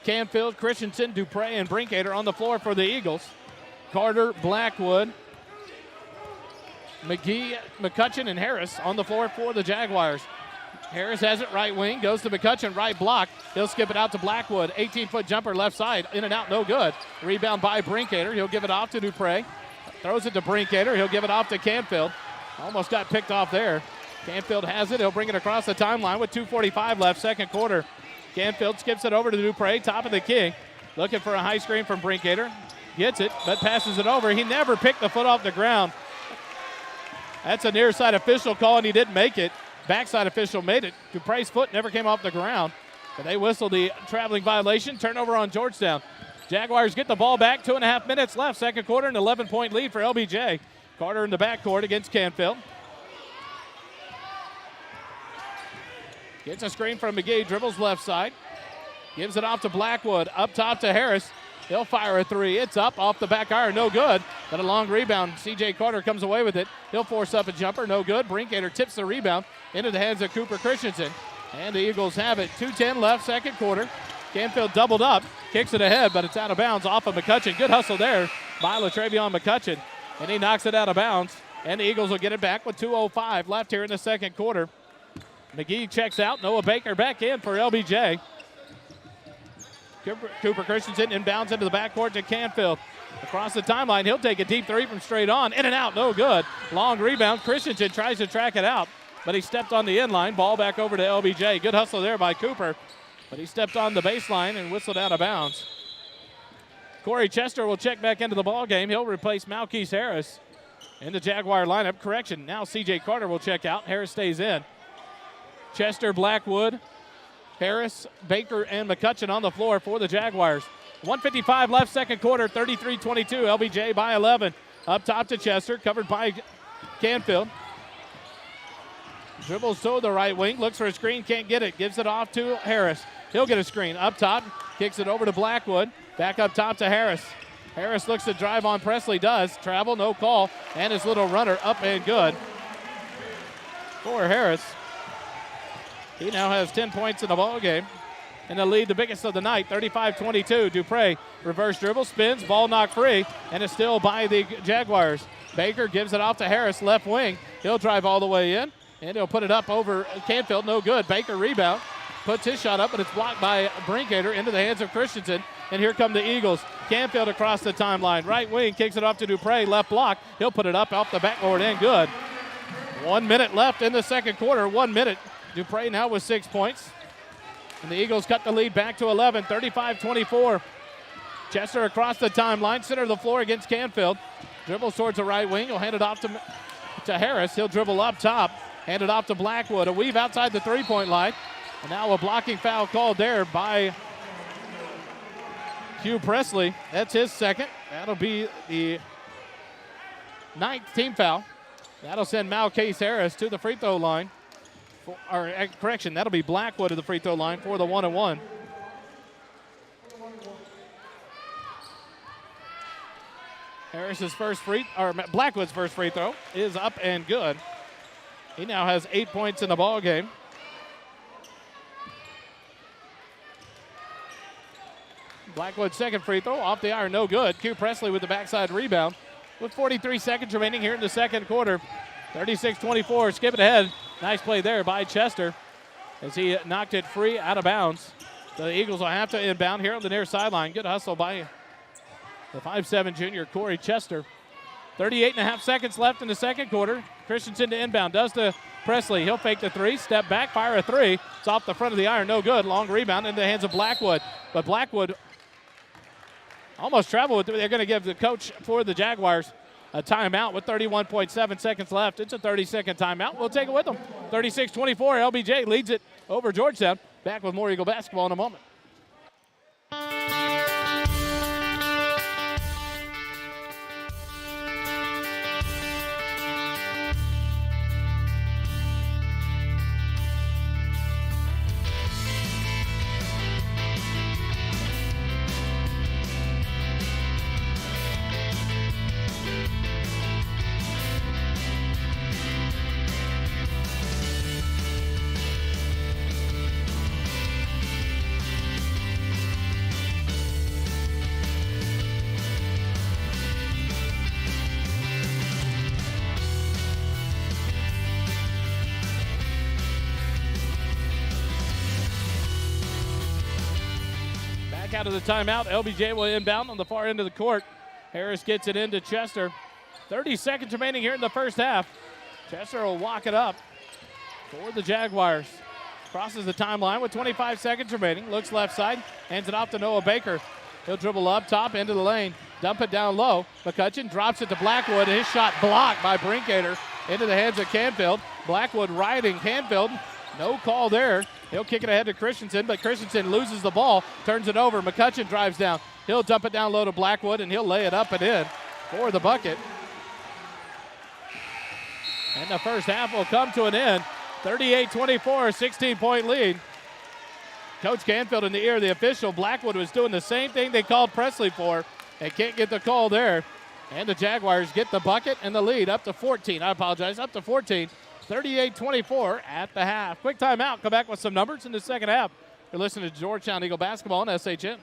Canfield, Christensen, Dupre, and Brinkater on the floor for the Eagles. Carter, Blackwood, McGee, McCutcheon, and Harris on the floor for the Jaguars. Harris has it right wing, goes to McCutcheon, right block. He'll skip it out to Blackwood. 18-foot jumper left side, in and out, no good. Rebound by Brinkater. He'll give it off to Dupre. Throws it to Brinkater. He'll give it off to Canfield. Almost got picked off there. Canfield has it. He'll bring it across the timeline with 2:45 left, second quarter. Canfield skips it over to Dupre, top of the key. Looking for a high screen from Brinkater. Gets it, but passes it over. He never picked the foot off the ground. That's a near side official call, and he didn't make it. Backside official made it. Dupre's foot never came off the ground, but they whistled the traveling violation. Turnover on Georgetown. Jaguars get the ball back. 2.5 minutes left, second quarter, an 11-point lead for LBJ. Carter in the backcourt against Canfield. Gets a screen from McGee, dribbles left side. Gives it off to Blackwood, up top to Harris. He'll fire a three. It's up off the back iron, no good. But a long rebound. C.J. Carter comes away with it. He'll force up a jumper, no good. Brinkater tips the rebound into the hands of Cooper Christensen. And the Eagles have it. 2:10 left, second quarter. Canfield doubled up, kicks it ahead, but it's out of bounds off of McCutcheon. Good hustle there by LaTravion McCutcheon. And he knocks it out of bounds. And the Eagles will get it back with 2:05 left here in the second quarter. McGee checks out. Noah Baker back in for LBJ. Cooper Christensen inbounds into the backcourt to Canfield. Across the timeline, he'll take a deep three from straight on. In and out, no good. Long rebound. Christensen tries to track it out, but he stepped on the inline. Ball back over to LBJ. Good hustle there by Cooper, but he stepped on the baseline and whistled out of bounds. Corey Chester will check back into the ball game. He'll replace Malkeith Harris in the Jaguar lineup. Correction, now C.J. Carter will check out. Harris stays in. Chester, Blackwood, Harris, Baker, and McCutcheon on the floor for the Jaguars. 1:55 left, second quarter, 33-22. LBJ by 11. Up top to Chester, covered by Canfield. Dribbles to the right wing, looks for a screen, can't get it. Gives it off to Harris. He'll get a screen. Up top, kicks it over to Blackwood. Back up top to Harris. Harris looks to drive on Presley, does. Travel, no call. And his little runner up and good for Harris. He now has 10 points in the ball game. And the lead, the biggest of the night, 35-22. Dupre, reverse dribble, spins, ball knocked free, and it's still by the Jaguars. Baker gives it off to Harris, left wing. He'll drive all the way in, and he'll put it up over Canfield, no good. Baker rebound, puts his shot up, but it's blocked by Brinkater into the hands of Christensen. And here come the Eagles. Canfield across the timeline. Right wing, kicks it off to Dupre, left block. He'll put it up off the backboard and good. 1 minute left in the second quarter, 1 minute. Dupre now with 6 points. And the Eagles cut the lead back to 11, 35-24. Chester across the timeline, center of the floor against Canfield. Dribbles towards the right wing. He'll hand it off to Harris. He'll dribble up top, hand it off to Blackwood. A weave outside the three-point line. And now a blocking foul called there by Hugh Presley. That's his second. That'll be the 9th team foul. That'll send Malkeith Harris to the free throw line. Correction, that'll be Blackwood at the free throw line for the 1-and-1. Blackwood's first free throw is up and good. He now has 8 points in the ball game. Blackwood's second free throw off the iron, no good. Q Presley with the backside rebound. With 43 seconds remaining here in the second quarter. 36-24, skip it ahead. Nice play there by Chester as he knocked it free out of bounds. The Eagles will have to inbound here on the near sideline. Good hustle by the 5'7" junior Corey Chester. 38.5 seconds left in the second quarter. Christensen to inbound, does to Presley. He'll fake the three, step back, fire a three. It's off the front of the iron, no good. Long rebound into the hands of Blackwood. But Blackwood almost traveled with it. They're going to give the coach for the Jaguars a timeout with 31.7 seconds left. It's a 30-second timeout. We'll take it with them. 36-24, LBJ leads it over Georgetown. Back with more Eagle basketball in a moment. Out of the timeout, LBJ will inbound on the far end of the court. Harris gets it into Chester. 30 seconds remaining here in the first half. Chester will walk it up for the Jaguars. Crosses the timeline with 25 seconds remaining. Looks left side, hands it off to Noah Baker. He'll dribble up top into the lane, dump it down low. McCutcheon drops it to Blackwood. His shot blocked by Brinkater into the hands of Canfield. Blackwood riding Canfield. No call there. He'll kick it ahead to Christensen, but Christensen loses the ball, turns it over. McCutcheon drives down. He'll dump it down low to Blackwood, and he'll lay it up and in for the bucket. And the first half will come to an end. 38-24, 16-point lead. Coach Canfield in the ear of the official. Blackwood was doing the same thing they called Presley for and can't get the call there. And the Jaguars get the bucket and the lead up to 14. I apologize, up to 14. 38-24 at the half. Quick timeout. Come back with some numbers in the second half. You're listening to Georgetown Eagle basketball on SHN.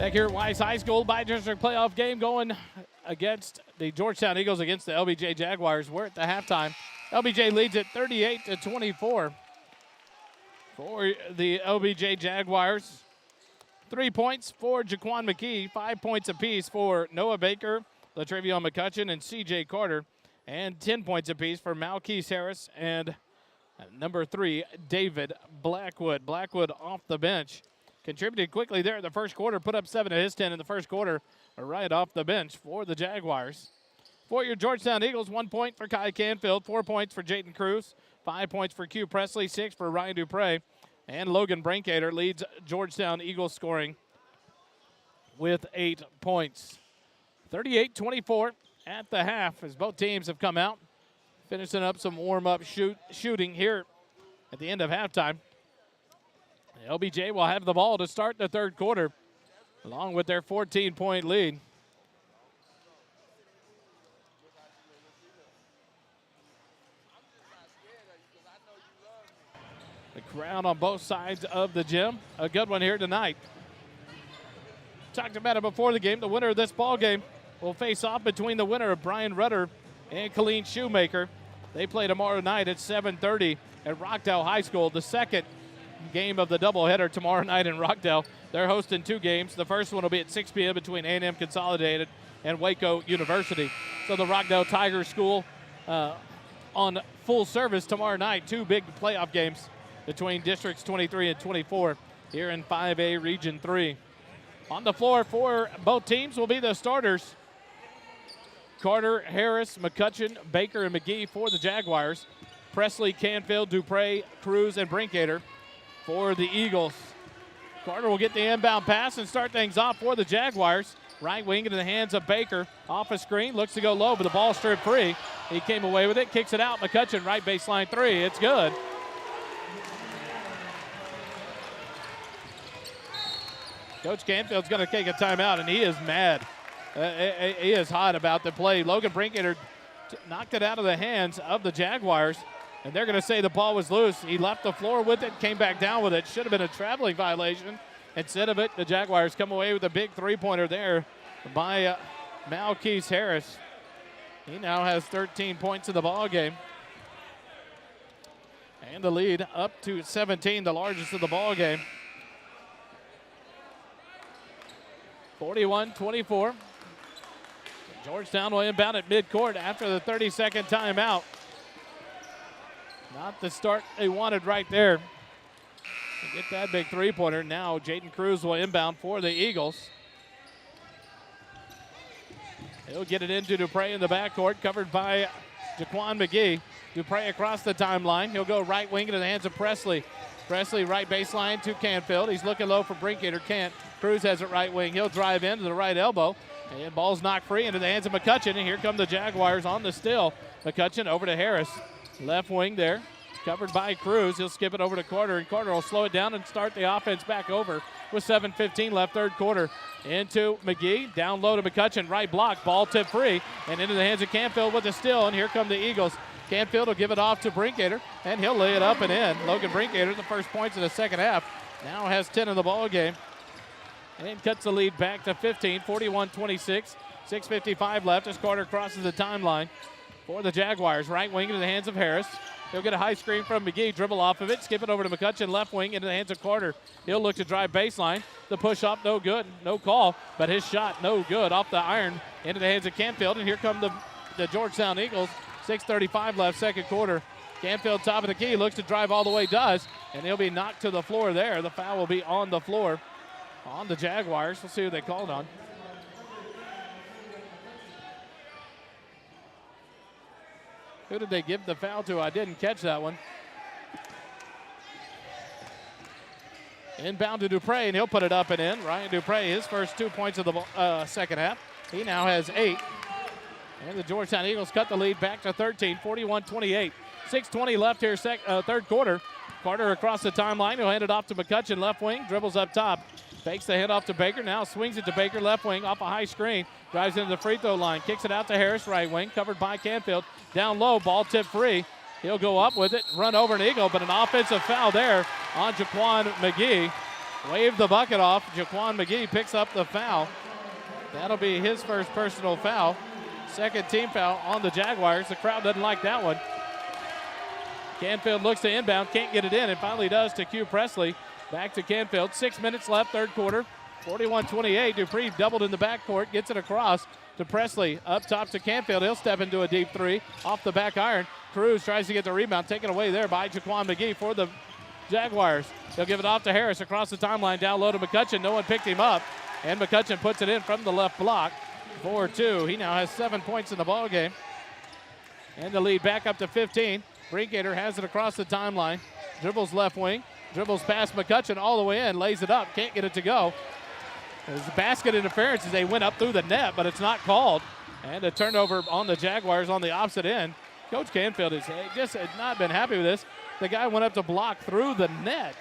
Back here at Weiss High School, by-district playoff game going against the Georgetown Eagles against the LBJ Jaguars. We're at the halftime. LBJ leads it 38-24 for the LBJ Jaguars. 3 points for Jaquan McKee, 5 points apiece for Noah Baker, Latrevion McCutcheon, and C.J. Carter, and 10 points apiece for Malkeith Harris and number 3, David Blackwood. Blackwood off the bench. Contributed quickly there in the first quarter, put up 7 of his 10 in the first quarter, right off the bench for the Jaguars. For your Georgetown Eagles, 1 point for Kai Canfield, 4 points for Jayden Cruz, 5 points for Q Presley, 6 for Ryan Dupre, and Logan Brinkater leads Georgetown Eagles scoring with 8 points. 38-24 at the half as both teams have come out, finishing up some warm-up shooting here at the end of halftime. LBJ will have the ball to start the third quarter, along with their 14-point lead. The crowd on both sides of the gym, a good one here tonight. Talked about it before the game. The winner of this ball game will face off between the winner of Brian Rudder and Colleen Shoemaker. They play tomorrow night at 7:30 at Rockdale High School. The second game of the doubleheader tomorrow night in Rockdale. They're hosting 2 games. The first one will be at 6 p.m. between A&M Consolidated and Waco University. So the Rockdale Tiger School on full service tomorrow night. 2 big playoff games between districts 23 and 24 here in 5A Region 3. On the floor for both teams will be the starters. Carter, Harris, McCutcheon, Baker, and McGee for the Jaguars. Presley, Canfield, Dupre, Cruz, and Brinkater for the Eagles. Carter will get the inbound pass and start things off for the Jaguars. Right wing into the hands of Baker. Off a screen, looks to go low, but the ball stripped free. He came away with it, kicks it out. McCutcheon, right baseline 3. It's good. Coach Canfield's going to take a timeout, and he is mad. He is hot about the play. Logan Brinkater knocked it out of the hands of the Jaguars. And they're going to say the ball was loose. He left the floor with it, came back down with it. Should have been a traveling violation. Instead of it, the Jaguars come away with a big three-pointer there by Malkeith Harris. He now has 13 points in the ball game. And the lead up to 17, the largest of the ball game. 41-24. Georgetown will inbound at midcourt after the 30-second timeout. Not the start they wanted right there. To get that big three-pointer. Now Jayden Cruz will inbound for the Eagles. He'll get it into Dupre in the backcourt, covered by Jaquan McGee. Dupre across the timeline. He'll go right wing into the hands of Presley. Presley right baseline to Canfield. He's looking low for Brinkater. Can't. Cruz has it right wing. He'll drive in to the right elbow. And ball's knocked free into the hands of McCutcheon. And here come the Jaguars on the steal. McCutcheon over to Harris. Left wing there, covered by Cruz. He'll skip it over to Carter, and Carter will slow it down and start the offense back over with 7:15 left, third quarter. Into McGee, down low to McCutcheon, right block, ball tip free, and into the hands of Canfield with the steal, and here come the Eagles. Canfield will give it off to Brinkater, and he'll lay it up and in. Logan Brinkater, the first points of the second half, now has 10 in the ball game, and cuts the lead back to 15, 41-26, 6:55 left as Carter crosses the timeline. For the Jaguars, right wing into the hands of Harris. He'll get a high screen from McGee, dribble off of it, skip it over to McCutcheon, left wing into the hands of Carter. He'll look to drive baseline. The push up, no good, no call, but his shot, no good, off the iron into the hands of Canfield. And here come the Georgetown Eagles. 6:35 left, second quarter. Canfield, top of the key, looks to drive all the way, does, and he'll be knocked to the floor there. The foul will be on the floor on the Jaguars. We'll see who they called on. Who did they give the foul to? I didn't catch that one. Inbound to Dupre, and he'll put it up and in. Ryan Dupre, his first 2 points of the second half. He now has 8. And the Georgetown Eagles cut the lead back to 13, 41-28. 6:20 left here, third quarter. Carter across the timeline. He'll hand it off to McCutcheon, left wing, dribbles up top. Fakes the handoff to Baker, now swings it to Baker, left wing, off a high screen. Drives into the free throw line, kicks it out to Harris, right wing, covered by Canfield. Down low, ball tip free. He'll go up with it, run over an Eagle, but an offensive foul there on Jaquan McGee. waved the bucket off. Jaquan McGee picks up the foul. That'll be his first personal foul. Second team foul on the Jaguars. The crowd doesn't like that one. Canfield looks to inbound, can't get it in, and finally does to Q Presley. Back to Canfield, 6 minutes left, third quarter. 41-28, Dupree doubled in the backcourt, gets it across to Presley. Up top to Canfield, he'll step into a deep three. Off the back iron, Cruz tries to get the rebound, taken away there by Jaquan McGee for the Jaguars. He'll give it off to Harris across the timeline, down low to McCutcheon. No one picked him up, and McCutcheon puts it in from the left block. 4-2, he now has 7 points in the ball game. And the lead back up to 15. Brinkater has it across the timeline. Dribbles left wing. Dribbles past McCutcheon all the way in. Lays it up. Can't get it to go. There's basket interference as they went up through the net, but it's not called. And a turnover on the Jaguars on the opposite end. Coach Canfield has just not been happy with this. The guy went up to block through the net.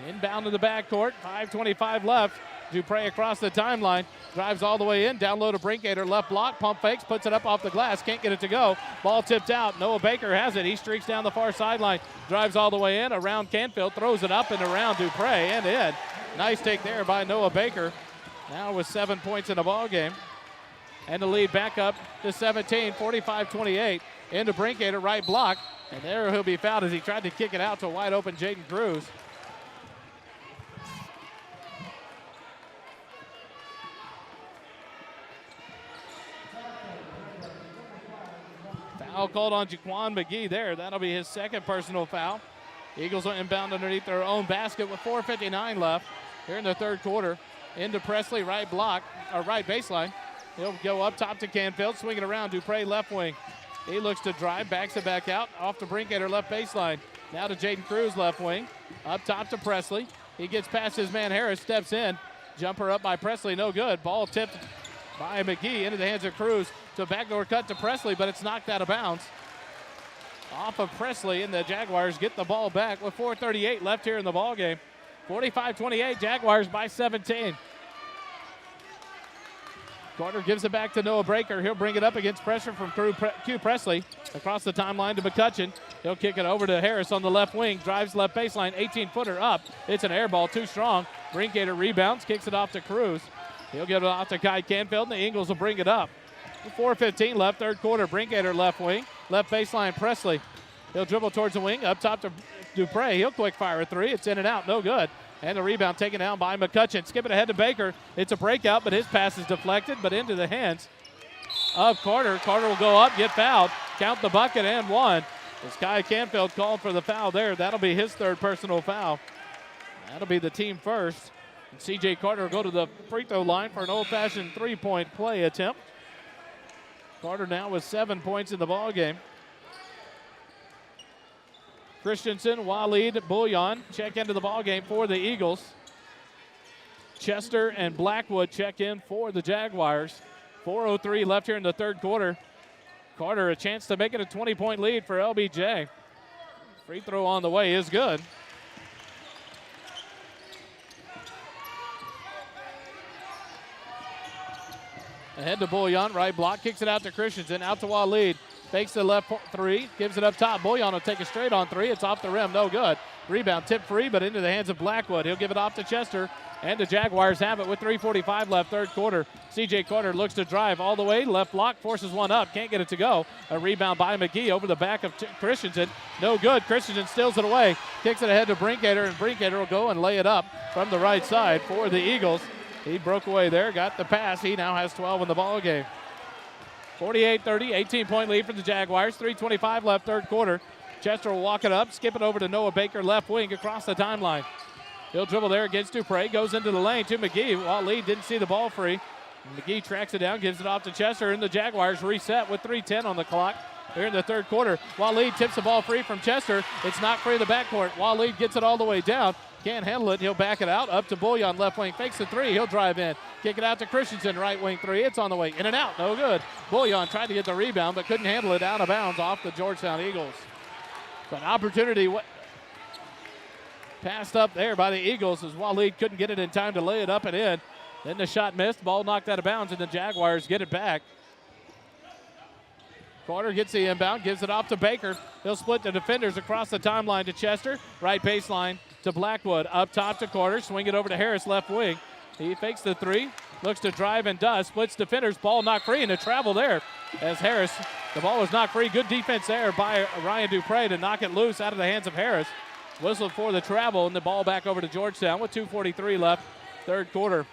Inbound to the backcourt. 5:25 left. Dupree across the timeline. Drives all the way in. Down low to Brinkater. Left block. Pump fakes. Puts it up off the glass. Can't get it to go. Ball tipped out. Noah Baker has it. He streaks down the far sideline. Drives all the way in. Around Canfield. Throws it up and around Dupree and in. Nice take there by Noah Baker. Now with 7 points in the ball game. And the lead back up to 17. 45-28. Into Brinkater. Right block. And there he'll be fouled as he tried to kick it out to a wide open Jaden Cruz. Foul called on Jaquan McGee there. That'll be his second personal foul. Eagles are inbound underneath their own basket with 4:59 left here in the third quarter. Into Presley, right block, or right baseline. He'll go up top to Canfield, swinging around. Dupree left wing. He looks to drive, backs it back out, off to Brinkater, left baseline. Now to Jaden Cruz, left wing. Up top to Presley. He gets past his man Harris, steps in. Jumper up by Presley, no good. Ball tipped by McGee into the hands of Cruz. To backdoor cut to Presley, but it's knocked out of bounds. Off of Presley, and the Jaguars get the ball back with 4:38 left here in the ball game. 45-28, Jaguars by 17. Carter gives it back to Noah Baker. He'll bring it up against pressure from Q Presley. Across the timeline to McCutcheon. He'll kick it over to Harris on the left wing. Drives left baseline, 18-footer up. It's an air ball, too strong. Brinkater rebounds, kicks it off to Cruz. He'll get it off to Kai Canfield, and the Eagles will bring it up. 4:15 left, third quarter. Brinkater left wing, left baseline Presley. He'll dribble towards the wing, up top to Dupree. He'll quick fire a three. It's in and out, no good. And the rebound taken down by McCutcheon. Skip it ahead to Baker. It's a breakout, but his pass is deflected, but into the hands of Carter. Carter will go up, get fouled, count the bucket, and one. As Kai Canfield called for the foul there. That'll be his third personal foul. That'll be the team first. And C.J. Carter will go to the free throw line for an old-fashioned three-point play attempt. Carter now with 7 points in the ball game. Christensen, Waleed, Bullion check into the ball game for the Eagles. Chester and Blackwood check in for the Jaguars. 4:03 left here in the third quarter. Carter a chance to make it a 20-point lead for LBJ. Free throw on the way is good. Ahead to Bullion, right block, kicks it out to Christensen, out to Waleed. Fakes the left three, gives it up top. Bullion will take a straight on three. It's off the rim, no good. Rebound tip free, but into the hands of Blackwood. He'll give it off to Chester, and the Jaguars have it with 3:45 left, third quarter. C.J. Carter looks to drive all the way. Left block, forces one up, can't get it to go. A rebound by McGee over the back of Christensen. No good. Christensen steals it away, kicks it ahead to Brinkater, and Brinkater will go and lay it up from the right side for the Eagles. He broke away there, got the pass. He now has 12 in the ball game. 48-30, 18-point lead for the Jaguars. 3:25 left, third quarter. Chester will walk it up, skip it over to Noah Baker, left wing across the timeline. He'll dribble there against Dupree, goes into the lane to McGee. Waleed didn't see the ball free. McGee tracks it down, gives it off to Chester, and the Jaguars reset with 3:10 on the clock here in the third quarter. Waleed tips the ball free from Chester. It's not free in the backcourt. Waleed gets it all the way down. Can't handle it. He'll back it out. Up to Bullion, left wing. Fakes the three. He'll drive in. Kick it out to Christensen, right wing three. It's on the way. In and out. No good. Bullion tried to get the rebound, but couldn't handle it. Out of bounds off the Georgetown Eagles. But opportunity passed up there by the Eagles as Waleed couldn't get it in time to lay it up and in. Then the shot missed. Ball knocked out of bounds, and the Jaguars get it back. Carter gets the inbound, gives it off to Baker. He'll split the defenders across the timeline to Chester. Right baseline to Blackwood. Up top to Carter. Swing it over to Harris, left wing. He fakes the three. Looks to drive and does. Splits defenders. Ball knocked free, and a travel there as Harris. The ball was knocked free. Good defense there by Ryan Dupre to knock it loose out of the hands of Harris. Whistled for the travel, and the ball back over to Georgetown with 2:43 left, third quarter.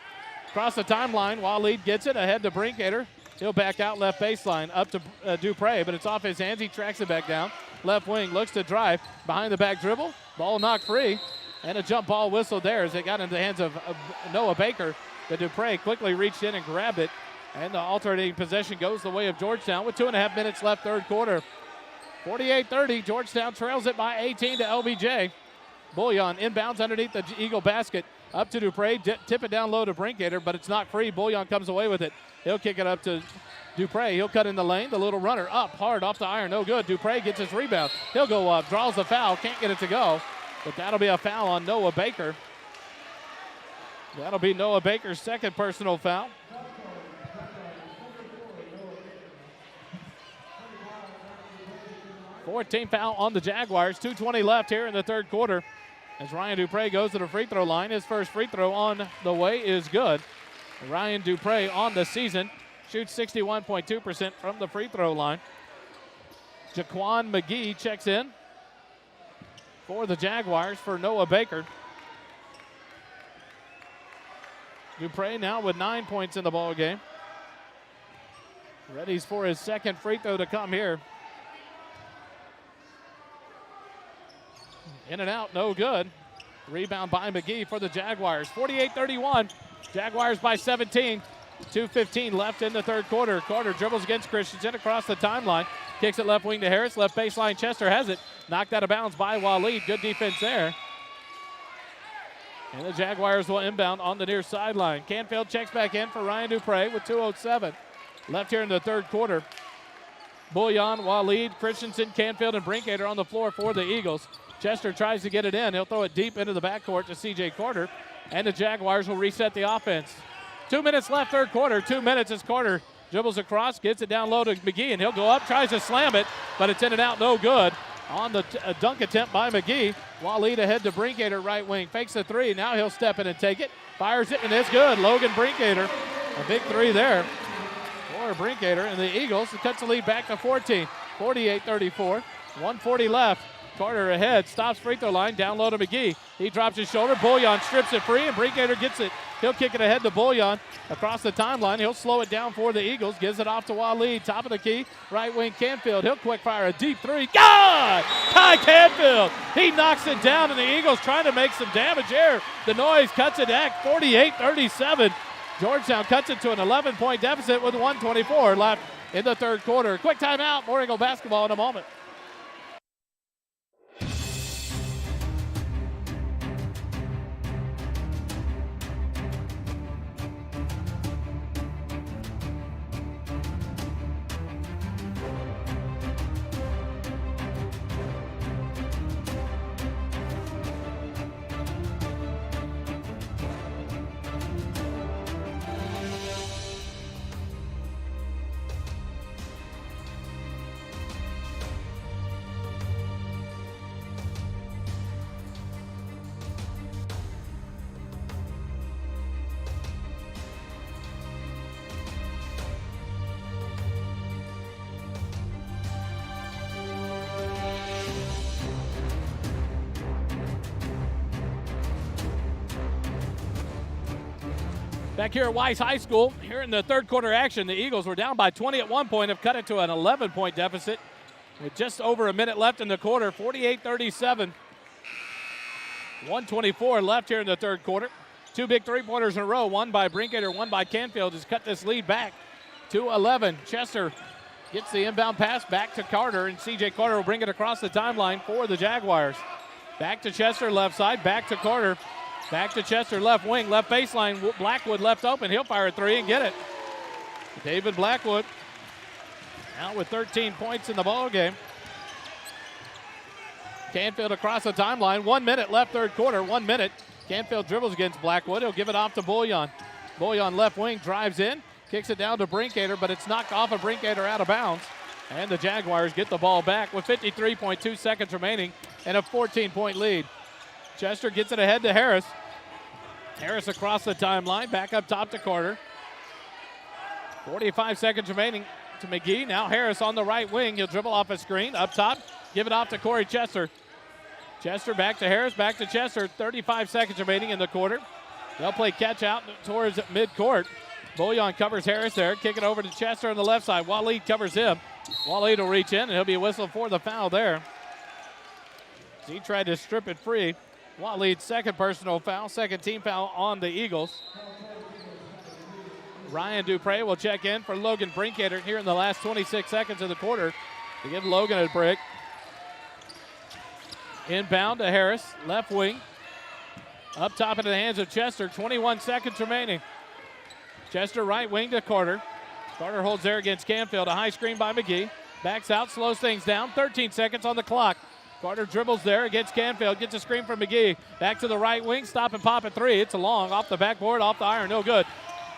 Across the timeline, Waleed gets it ahead to Brinkater. He'll back out left baseline up to Dupre, but it's off his hands. He tracks it back down. Left wing looks to drive. Behind the back dribble. Ball knocked free. And a jump ball whistled there as it got into the hands of Noah Baker. The Dupre quickly reached in and grabbed it. And the alternating possession goes the way of Georgetown with 2.5 minutes left, third quarter. 48-30. Georgetown trails it by 18 to LBJ. Bullion inbounds underneath the Eagle basket. Up to Dupre, tip it down low to Brinkater, but it's not free. Bullion comes away with it. He'll kick it up to Dupre. He'll cut in the lane. The little runner up hard off the iron. No good. Dupre gets his rebound. He'll go up, draws the foul, can't get it to go. But that'll be a foul on Noah Baker. That'll be Noah Baker's second personal foul. Fourth-team foul on the Jaguars. 2:20 left here in the third quarter. As Ryan Dupre goes to the free throw line, his first free throw on the way is good. Ryan Dupre on the season shoots 61.2% from the free throw line. Jaquan McGee checks in for the Jaguars for Noah Baker. Dupre now with 9 points in the ball game. Ready for his second free throw to come here. In and out, no good. Rebound by McGee for the Jaguars. 48-31. Jaguars by 17. 2:15 left in the third quarter. Carter dribbles against Christensen across the timeline. Kicks it left wing to Harris. Left baseline, Chester has it. Knocked out of bounds by Waleed. Good defense there. And the Jaguars will inbound on the near sideline. Canfield checks back in for Ryan Dupre with 2:07 left here in the third quarter. Bullion, Waleed, Christensen, Canfield, and Brinkater on the floor for the Eagles. Chester tries to get it in. He'll throw it deep into the backcourt to C.J. Carter, and the Jaguars will reset the offense. 2 minutes left, third quarter. 2 minutes as Carter dribbles across, gets it down low to McGee, and he'll go up, tries to slam it, but it's in and out, no good. On the dunk attempt by McGee. Waleed ahead to Brinkater, right wing. Fakes the three. Now he'll step in and take it. Fires it, and it's good. Logan Brinkater. A big three there for Brinkater. And the Eagles cuts the lead back to 14. 48-34. 1:40 left. Carter ahead, stops free throw line, down low to McGee. He drops his shoulder. Bullion strips it free, and Brinkater gets it. He'll kick it ahead to Bullion across the timeline. He'll slow it down for the Eagles. Gives it off to Waleed. Top of the key, right wing Canfield. He'll quick fire a deep three. God! Ty Canfield. He knocks it down, and the Eagles trying to make some damage here. The noise cuts it back. 48-37. Georgetown cuts it to an 11-point deficit with 1:24 left in the third quarter. Quick timeout. More Eagle basketball in a moment. Back here at Weiss High School, here in the third quarter action, the Eagles were down by 20 at one point, have cut it to an 11-point deficit with just over a minute left in the quarter, 48-37. 1:24 left here in the third quarter. Two big three-pointers in a row, one by Brinkater, one by Canfield, has cut this lead back to 11. Chester gets the inbound pass back to Carter, and C.J. Carter will bring it across the timeline for the Jaguars. Back to Chester, left side, back to Carter. Back to Chester, left wing, left baseline. Blackwood left open. He'll fire a three and get it. David Blackwood now with 13 points in the ball game. Canfield across the timeline. 1 minute left, third quarter. 1 minute. Canfield dribbles against Blackwood. He'll give it off to Bullion. Bullion left wing, drives in, kicks it down to Brinkater, but it's knocked off of Brinkater out of bounds. And the Jaguars get the ball back with 53.2 seconds remaining and a 14-point lead. Chester gets it ahead to Harris. Harris across the timeline, back up top to Carter. 45 seconds remaining to McGee. Now Harris on the right wing. He'll dribble off a screen, up top, give it off to Corey Chester. Chester back to Harris, back to Chester. 35 seconds remaining in the quarter. They'll play catch out towards midcourt. Bouillon covers Harris there, kick it over to Chester on the left side. Waleed covers him. Waleed will reach in, and he'll be whistled for the foul there. He tried to strip it free. Waleed's second personal foul, second team foul on the Eagles. Ryan Dupre will check in for Logan Brinkater here in the last 26 seconds of the quarter to give Logan a break. Inbound to Harris, left wing. Up top into the hands of Chester, 21 seconds remaining. Chester right wing to Carter. Carter holds there against Canfield. A high screen by McGee. Backs out, slows things down. 13 seconds on the clock. Carter dribbles there against Canfield. Gets a screen from McGee. Back to the right wing. Stop and pop at three. It's a long. Off the backboard, off the iron. No good.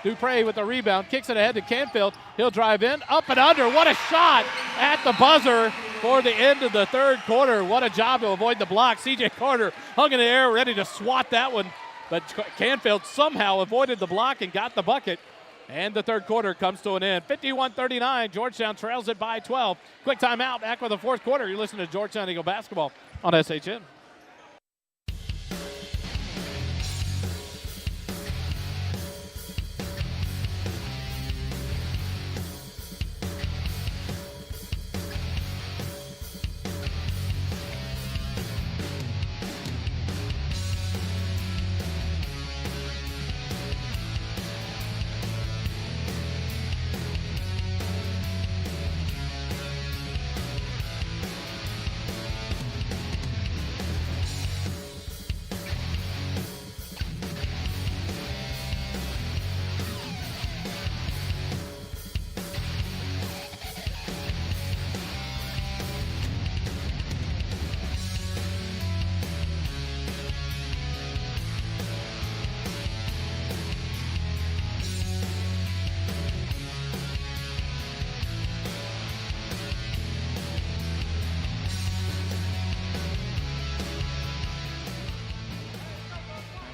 Dupre with the rebound. Kicks it ahead to Canfield. He'll drive in. Up and under. What a shot at the buzzer for the end of the third quarter. What a job to avoid the block. C.J. Carter hung in the air, ready to swat that one. But Canfield somehow avoided the block and got the bucket. And the third quarter comes to an end. 51-39. Georgetown trails it by 12. Quick timeout. Back with the fourth quarter. You're listening to Georgetown Eagle basketball on SHN.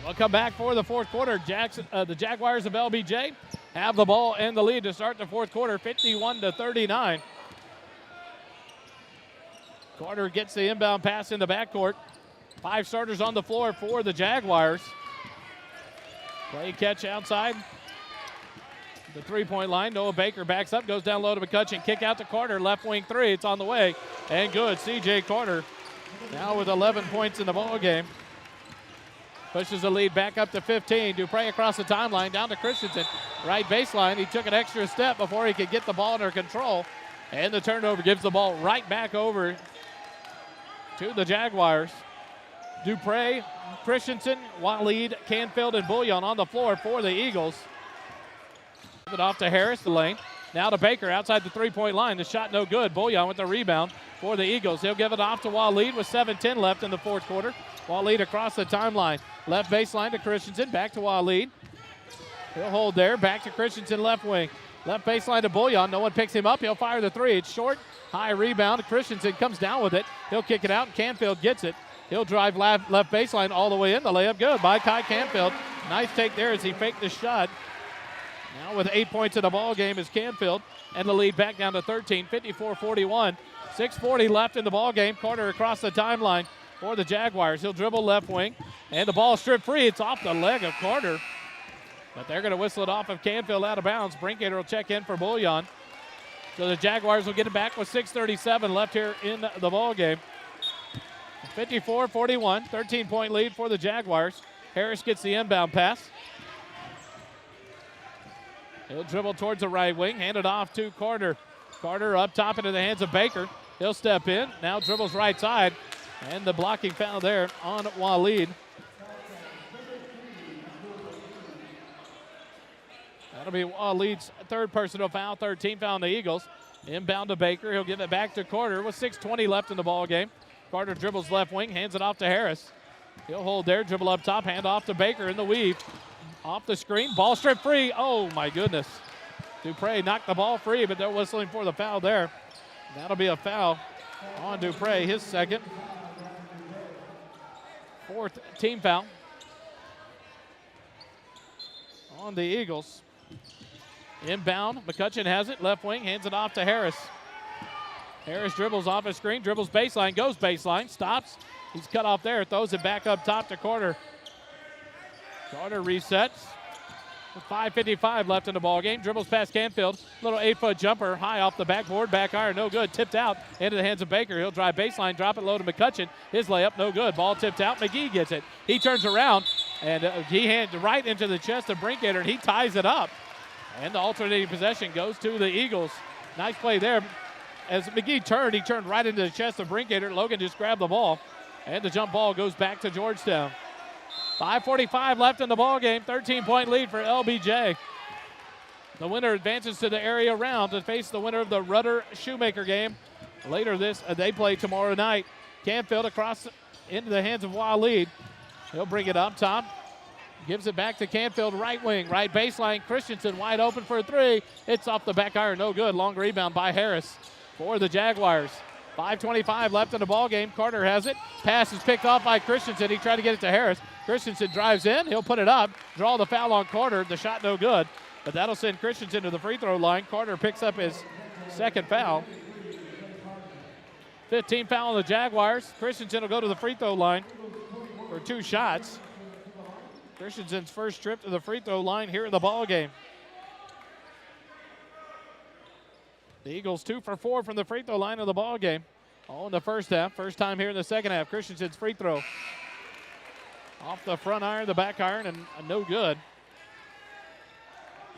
We'll come back for the fourth quarter. The Jaguars of LBJ have the ball and the lead to start the fourth quarter, 51-39. Carter gets the inbound pass in the backcourt. 5 starters on the floor for the Jaguars. Play catch outside the three-point line. Noah Baker backs up, goes down low to McCutcheon. Kick out to Carter, left wing three. It's on the way, and good. C.J. Carter now with 11 points in the ball game. Pushes the lead back up to 15. Dupre across the timeline, down to Christensen. Right baseline, he took an extra step before he could get the ball under control. And the turnover gives the ball right back over to the Jaguars. Dupre, Christensen, Waleed, Canfield, and Bouillon on the floor for the Eagles. Give it off to Harris, the lane. Now to Baker outside the three-point line. The shot no good. Bouillon with the rebound for the Eagles. He'll give it off to Waleed with 7:10 left in the fourth quarter. Waleed across the timeline. Left baseline to Christensen. Back to Waleed. He'll hold there. Back to Christensen, left wing. Left baseline to Bouillon. No one picks him up. He'll fire the three. It's short. High rebound. Christensen comes down with it. He'll kick it out, and Canfield gets it. He'll drive left baseline all the way in. The layup good by Kai Canfield. Nice take there as he faked the shot. Now with 8 points in the ball game is Canfield, and the lead back down to 13, 54-41. 6:40 left in the ball game. Carter across the timeline for the Jaguars. He'll dribble left wing, and the ball stripped free. It's off the leg of Carter, but they're going to whistle it off of Canfield out of bounds. Brinkater will check in for Bouillon. So the Jaguars will get it back with 6:37 left here in the ball game. 54-41, 13-point lead for the Jaguars. Harris gets the inbound pass. He'll dribble towards the right wing, hand it off to Carter. Carter up top into the hands of Baker. He'll step in, now dribbles right side, and the blocking foul there on Waleed. That'll be Waleed's third personal foul, third team foul on the Eagles. Inbound to Baker. He'll give it back to Carter with 6:20 left in the ball game. Carter dribbles left wing, hands it off to Harris. He'll hold there, dribble up top, hand off to Baker in the weave. Off the screen, ball stripped free. Oh, my goodness. Dupre knocked the ball free, but they're whistling for the foul there. That'll be a foul on Dupre, his second. Fourth team foul on the Eagles. Inbound, McCutcheon has it, left wing, hands it off to Harris. Harris dribbles off a screen, dribbles baseline, goes baseline, stops. He's cut off there, throws it back up top to Carter. Carter resets. With 5:55 left in the ball game, dribbles past Canfield. Little 8-foot jumper, high off the backboard, back iron, no good. Tipped out into the hands of Baker. He'll drive baseline, drop it low to McCutcheon. His layup, no good. Ball tipped out. McGee gets it. He turns around, and he hands right into the chest of Brinkater, and he ties it up. And the alternating possession goes to the Eagles. Nice play there. As McGee turned, he turned right into the chest of Brinkater. Logan just grabbed the ball, and the jump ball goes back to Georgetown. 5:45 left in the ball game. 13-point lead for LBJ. The winner advances to the area round to face the winner of the Rudder Shoemaker game. Later they play tomorrow night. Canfield across into the hands of Waleed. He'll bring it up top. Gives it back to Canfield, right wing, right baseline. Christensen wide open for a three. It's off the back iron, no good. Long rebound by Harris for the Jaguars. 5:25 left in the ball game. Carter has it. Pass is picked off by Christensen. He tried to get it to Harris. Christensen drives in. He'll put it up. Draw the foul on Carter. The shot no good. But that'll send Christensen to the free throw line. Carter picks up his second foul. 15 foul on the Jaguars. Christensen will go to the free throw line for 2 shots. Christensen's first trip to the free throw line here in the ball game. The Eagles 2 for 4 from the free throw line of the ball game. All in the first half. First time here in the second half. Christensen's free throw. Off the front iron, the back iron, and no good.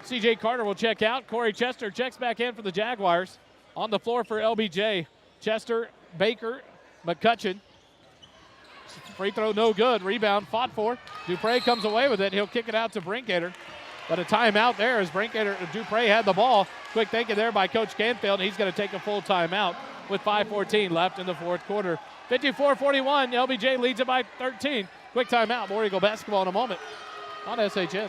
C.J. Carter will check out. Corey Chester checks back in for the Jaguars. On the floor for LBJ. Chester, Baker, McCutcheon. Free throw no good. Rebound fought for. Dupre comes away with it. He'll kick it out to Brinkater. But a timeout there as Dupre had the ball. Quick thinking there by Coach Canfield. He's going to take a full timeout with 5:14 left in the fourth quarter. 54-41. LBJ leads it by 13. Quick timeout. More Eagle basketball in a moment on SHN.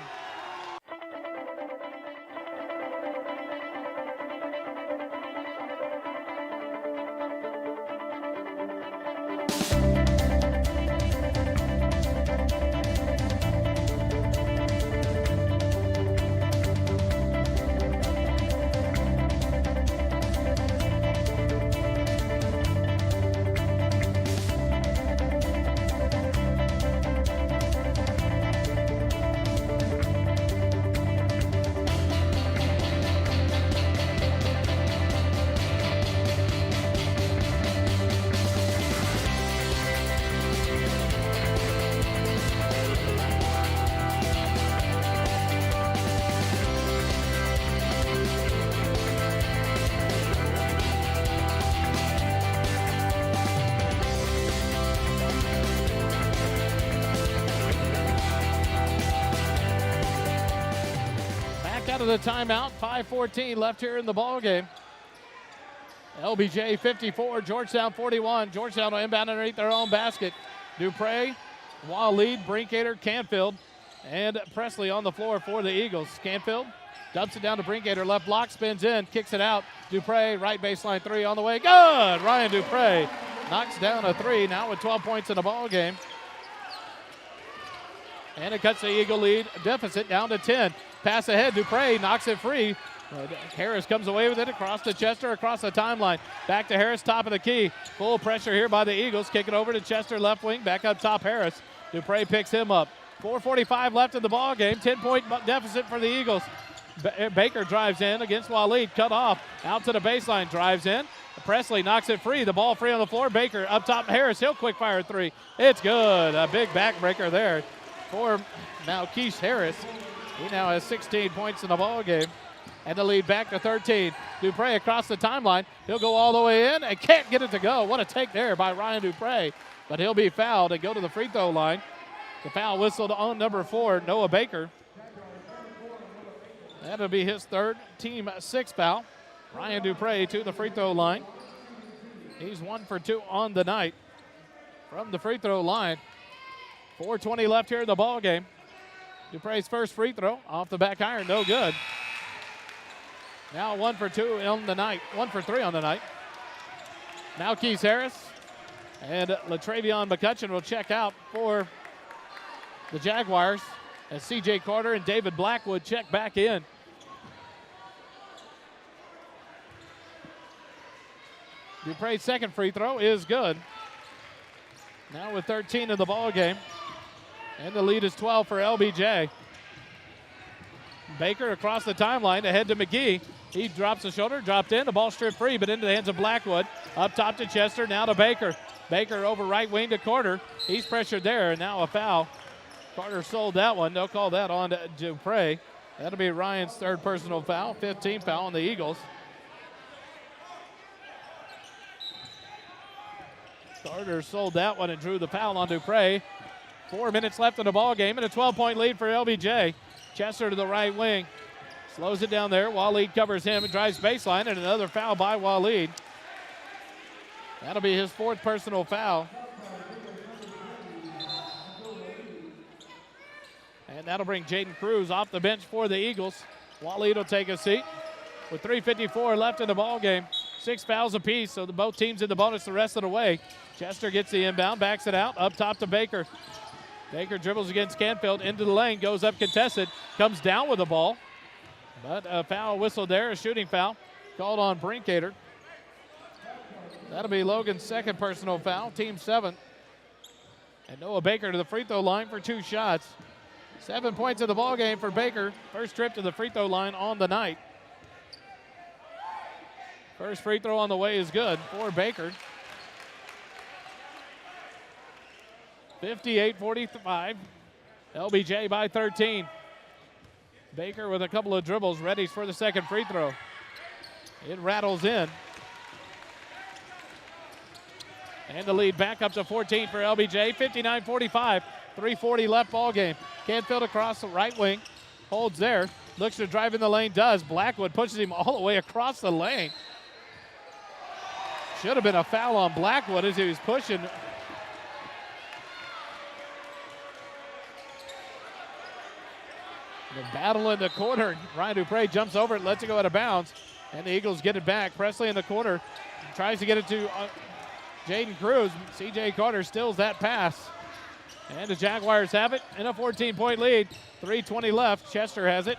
Out of the timeout, 5:14 left here in the ball game. LBJ 54, Georgetown 41. Georgetown will inbound underneath their own basket. Dupre, Waleed, Brinkater, Canfield, and Presley on the floor for the Eagles. Canfield dumps it down to Brinkater, left block, spins in, kicks it out. Dupre, right baseline three on the way. Good! Ryan Dupre knocks down a three, now with 12 points in the ball game. And it cuts the Eagle lead deficit down to 10. Pass ahead, Dupre knocks it free. Harris comes away with it across to Chester, across the timeline. Back to Harris, top of the key. Full pressure here by the Eagles. Kick it over to Chester, left wing. Back up top, Harris. Dupre picks him up. 4:45 left in the ball game. 10-point deficit for the Eagles. Baker drives in against Waleed. Cut off. Out to the baseline. Drives in. Presley knocks it free. The ball free on the floor. Baker up top. Harris. He'll quick fire three. It's good. A big backbreaker there for now Keith Harris. He now has 16 points in the ball game. And the lead back to 13. Dupre across the timeline. He'll go all the way in and can't get it to go. What a take there by Ryan Dupre. But he'll be fouled and go to the free throw line. The foul whistled on number 4, Noah Baker. That'll be his third, team 6 foul. Ryan Dupre to the free throw line. He's 1 for 2 on the night from the free throw line. 4:20 left here in the ball game. Dupre's first free throw off the back iron, no good. Now 1 for 2 on the night, 1 for 3 on the night. Now Keys Harris and LaTravion McCutcheon will check out for the Jaguars as C.J. Carter and David Blackwood check back in. Dupre's second free throw is good. Now with 13 in the ball game, and the lead is 12 for LBJ. Baker across the timeline ahead to McGee. He drops the shoulder, dropped in, the ball stripped free, but into the hands of Blackwood. Up top to Chester, now to Baker. Baker over right wing to Carter. He's pressured there, and now a foul. Carter sold that one. They'll call that on to Dupre. That'll be Ryan's third personal foul, 15th foul on the Eagles. Carter sold that one and drew the foul on Dupre. 4 minutes left in the ball game and a 12-point lead for LBJ. Chester to the right wing. Slows it down there. Waleed covers him and drives baseline, and another foul by Waleed. That'll be his fourth personal foul. And that'll bring Jaden Cruz off the bench for the Eagles. Waleed will take a seat with 3:54 left in the ball game. 6 fouls apiece, so both teams in the bonus the rest of the way. Chester gets the inbound, backs it out, up top to Baker. Baker dribbles against Canfield into the lane, goes up contested, comes down with the ball. But a foul whistle there, a shooting foul called on Brinkater. That'll be Logan's second personal foul, team 7. And Noah Baker to the free throw line for 2 shots. 7 points in the ball game for Baker. First trip to the free throw line on the night. First free throw on the way is good for Baker. 58-45. LBJ by 13. Baker with a couple of dribbles, ready for the second free throw. It rattles in. And the lead back up to 14 for LBJ. 59-45. 3:40 left ball game. Canfield across the right wing. Holds there. Looks to drive in the lane. Does. Blackwood pushes him all the way across the lane. Should have been a foul on Blackwood as he was pushing. The battle in the corner. Ryan Dupre jumps over it, lets it go out of bounds. And the Eagles get it back. Presley in the corner. Tries to get it to Jaden Cruz. C.J. Carter steals that pass. And the Jaguars have it in a 14-point lead. 3:20 left. Chester has it.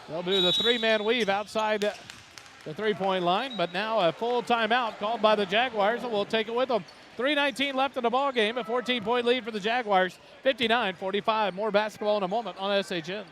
They'll do the 3-man weave outside the 3-point line. But now a full timeout called by the Jaguars, and we'll take it with them. 3:19 left in the ball game. A 14-point lead for the Jaguars. 59-45. More basketball in a moment on SHN.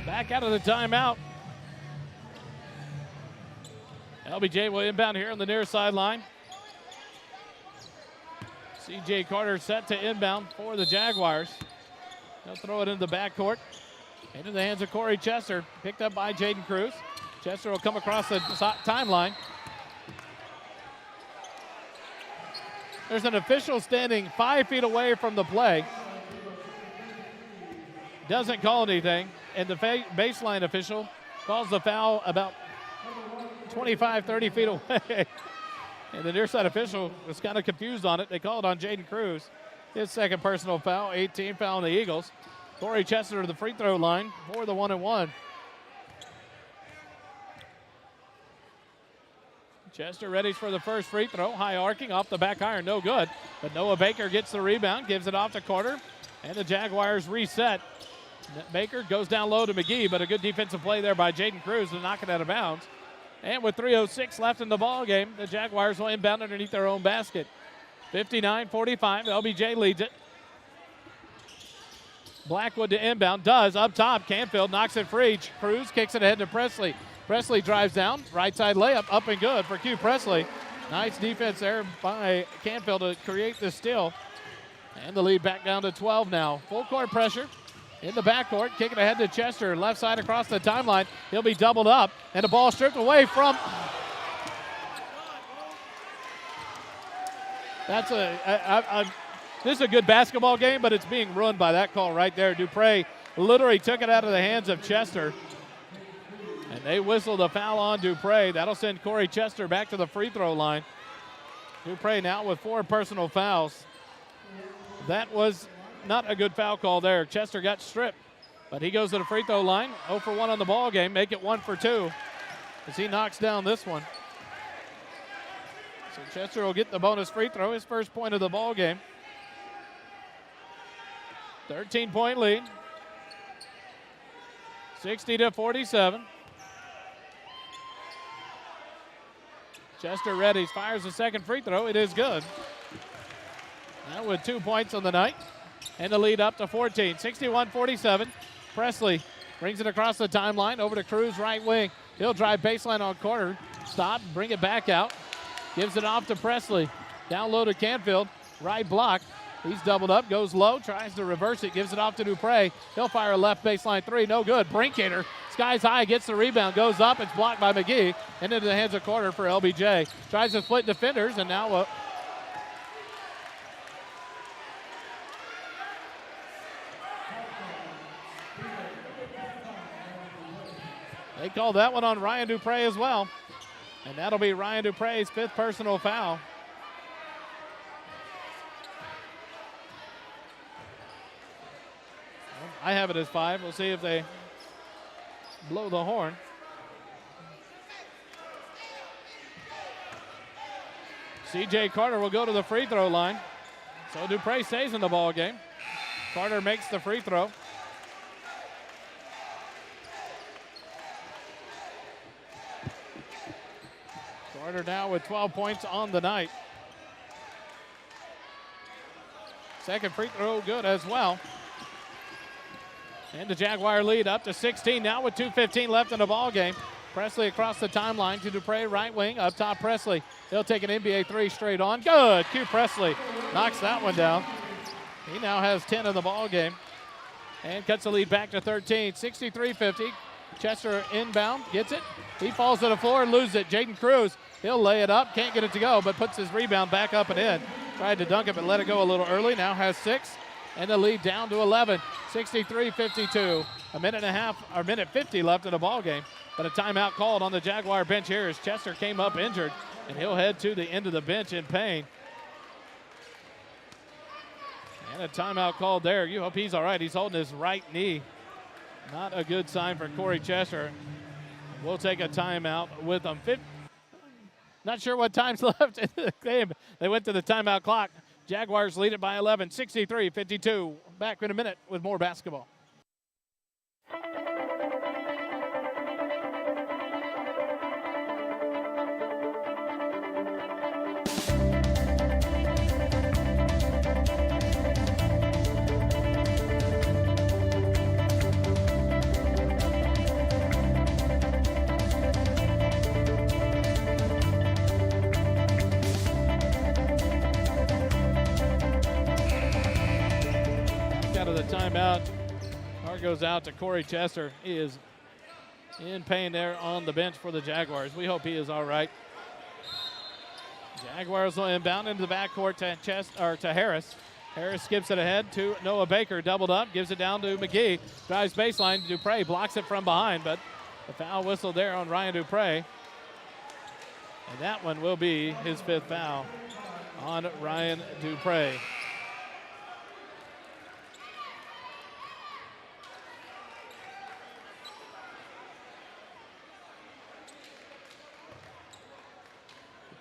Back out of the timeout. LBJ will inbound here on the near sideline. C.J. Carter set to inbound for the Jaguars. They'll throw it into the backcourt. Into the hands of Corey Chester. Picked up by Jaden Cruz. Chester will come across the timeline. There's an official standing 5 feet away from the play. Doesn't call anything. And the baseline official calls the foul about 25, 30 feet away. And the near side official was kind of confused on it. They called on Jaden Cruz. His second personal foul, 18th foul on the Eagles. Corey Chester to the free throw line for the 1-and-1. Chester ready for the first free throw. High arcing off the back iron, no good. But Noah Baker gets the rebound, gives it off to Carter. And the Jaguars reset. Baker goes down low to McGee, but a good defensive play there by Jaden Cruz to knock it out of bounds. And with 3:06 left in the ball game, the Jaguars will inbound underneath their own basket. 59-45, LBJ leads it. Blackwood to inbound, does, up top, Canfield knocks it free. Cruz kicks it ahead to Presley. Presley drives down, right side layup, up and good for Q Presley. Nice defense there by Canfield to create the steal. And the lead back down to 12 now. Full court pressure in the backcourt, kicking ahead to Chester, left side across the timeline. He'll be doubled up, and the ball stripped away from. This is a good basketball game, but it's being ruined by that call right there. Dupre literally took it out of the hands of Chester. And they whistled a foul on Dupre. That'll send Corey Chester back to the free throw line. Dupre now with 4 personal fouls. That was not a good foul call there. Chester got stripped, but he goes to the free throw line. 0 for 1 on the ball game. Make it 1 for 2 as he knocks down this one. So Chester will get the bonus free throw, his first point of the ball game. 13-point lead. 60-47. Chester readies, fires the second free throw. It is good. Now with 2 points on the night. And the lead up to 14. 61-47. Presley brings it across the timeline over to Cruz, right wing. He'll drive baseline on corner. Stop, bring it back out. Gives it off to Presley. Down low to Canfield. Right block. He's doubled up, goes low, tries to reverse it, gives it off to Dupre. He'll fire a left baseline 3, no good. Brinkater, skies high, gets the rebound, goes up, it's blocked by McGee, and into the hands of Carter for LBJ. Tries to split defenders, and now they call that one on Ryan Dupre as well. And that'll be Ryan Dupre's 5th personal foul. I have it as 5. We'll see if they blow the horn. C.J. Carter will go to the free throw line. So Dupre stays in the ball game. Carter makes the free throw. Carter now with 12 points on the night. Second free throw good as well. And the Jaguar lead up to 16 now with 2:15 left in the ball game. Presley across the timeline to Dupre, right wing, up top Presley. He'll take an NBA 3 straight on. Good, Q Presley knocks that one down. He now has 10 in the ball game and cuts the lead back to 13, 63-50. Chester inbound, gets it. He falls to the floor and loses it. Jaden Cruz, he'll lay it up, can't get it to go, but puts his rebound back up and in. Tried to dunk it, but let it go a little early. Now has 6. And the lead down to 11, 63-52. Minute 50 left in the ball game. But a timeout called on the Jaguar bench here as Chester came up injured, and he'll head to the end of the bench in pain. And a timeout called there. You hope he's all right. He's holding his right knee. Not a good sign for Corey Chester. We'll take a timeout with them. Not sure what time's left in the game. They went to the timeout clock. Jaguars lead it by 11, 63-52. Back in a minute with more basketball. Timeout. Card goes out to Corey Chester. He is in pain there on the bench for the Jaguars. We hope he is all right. Jaguars will inbound into the backcourt to Harris. Harris skips it ahead to Noah Baker, doubled up, gives it down to McGee. Drives baseline, Dupre blocks it from behind, but the foul whistle there on Ryan Dupre. And that one will be his 5th foul on Ryan Dupre.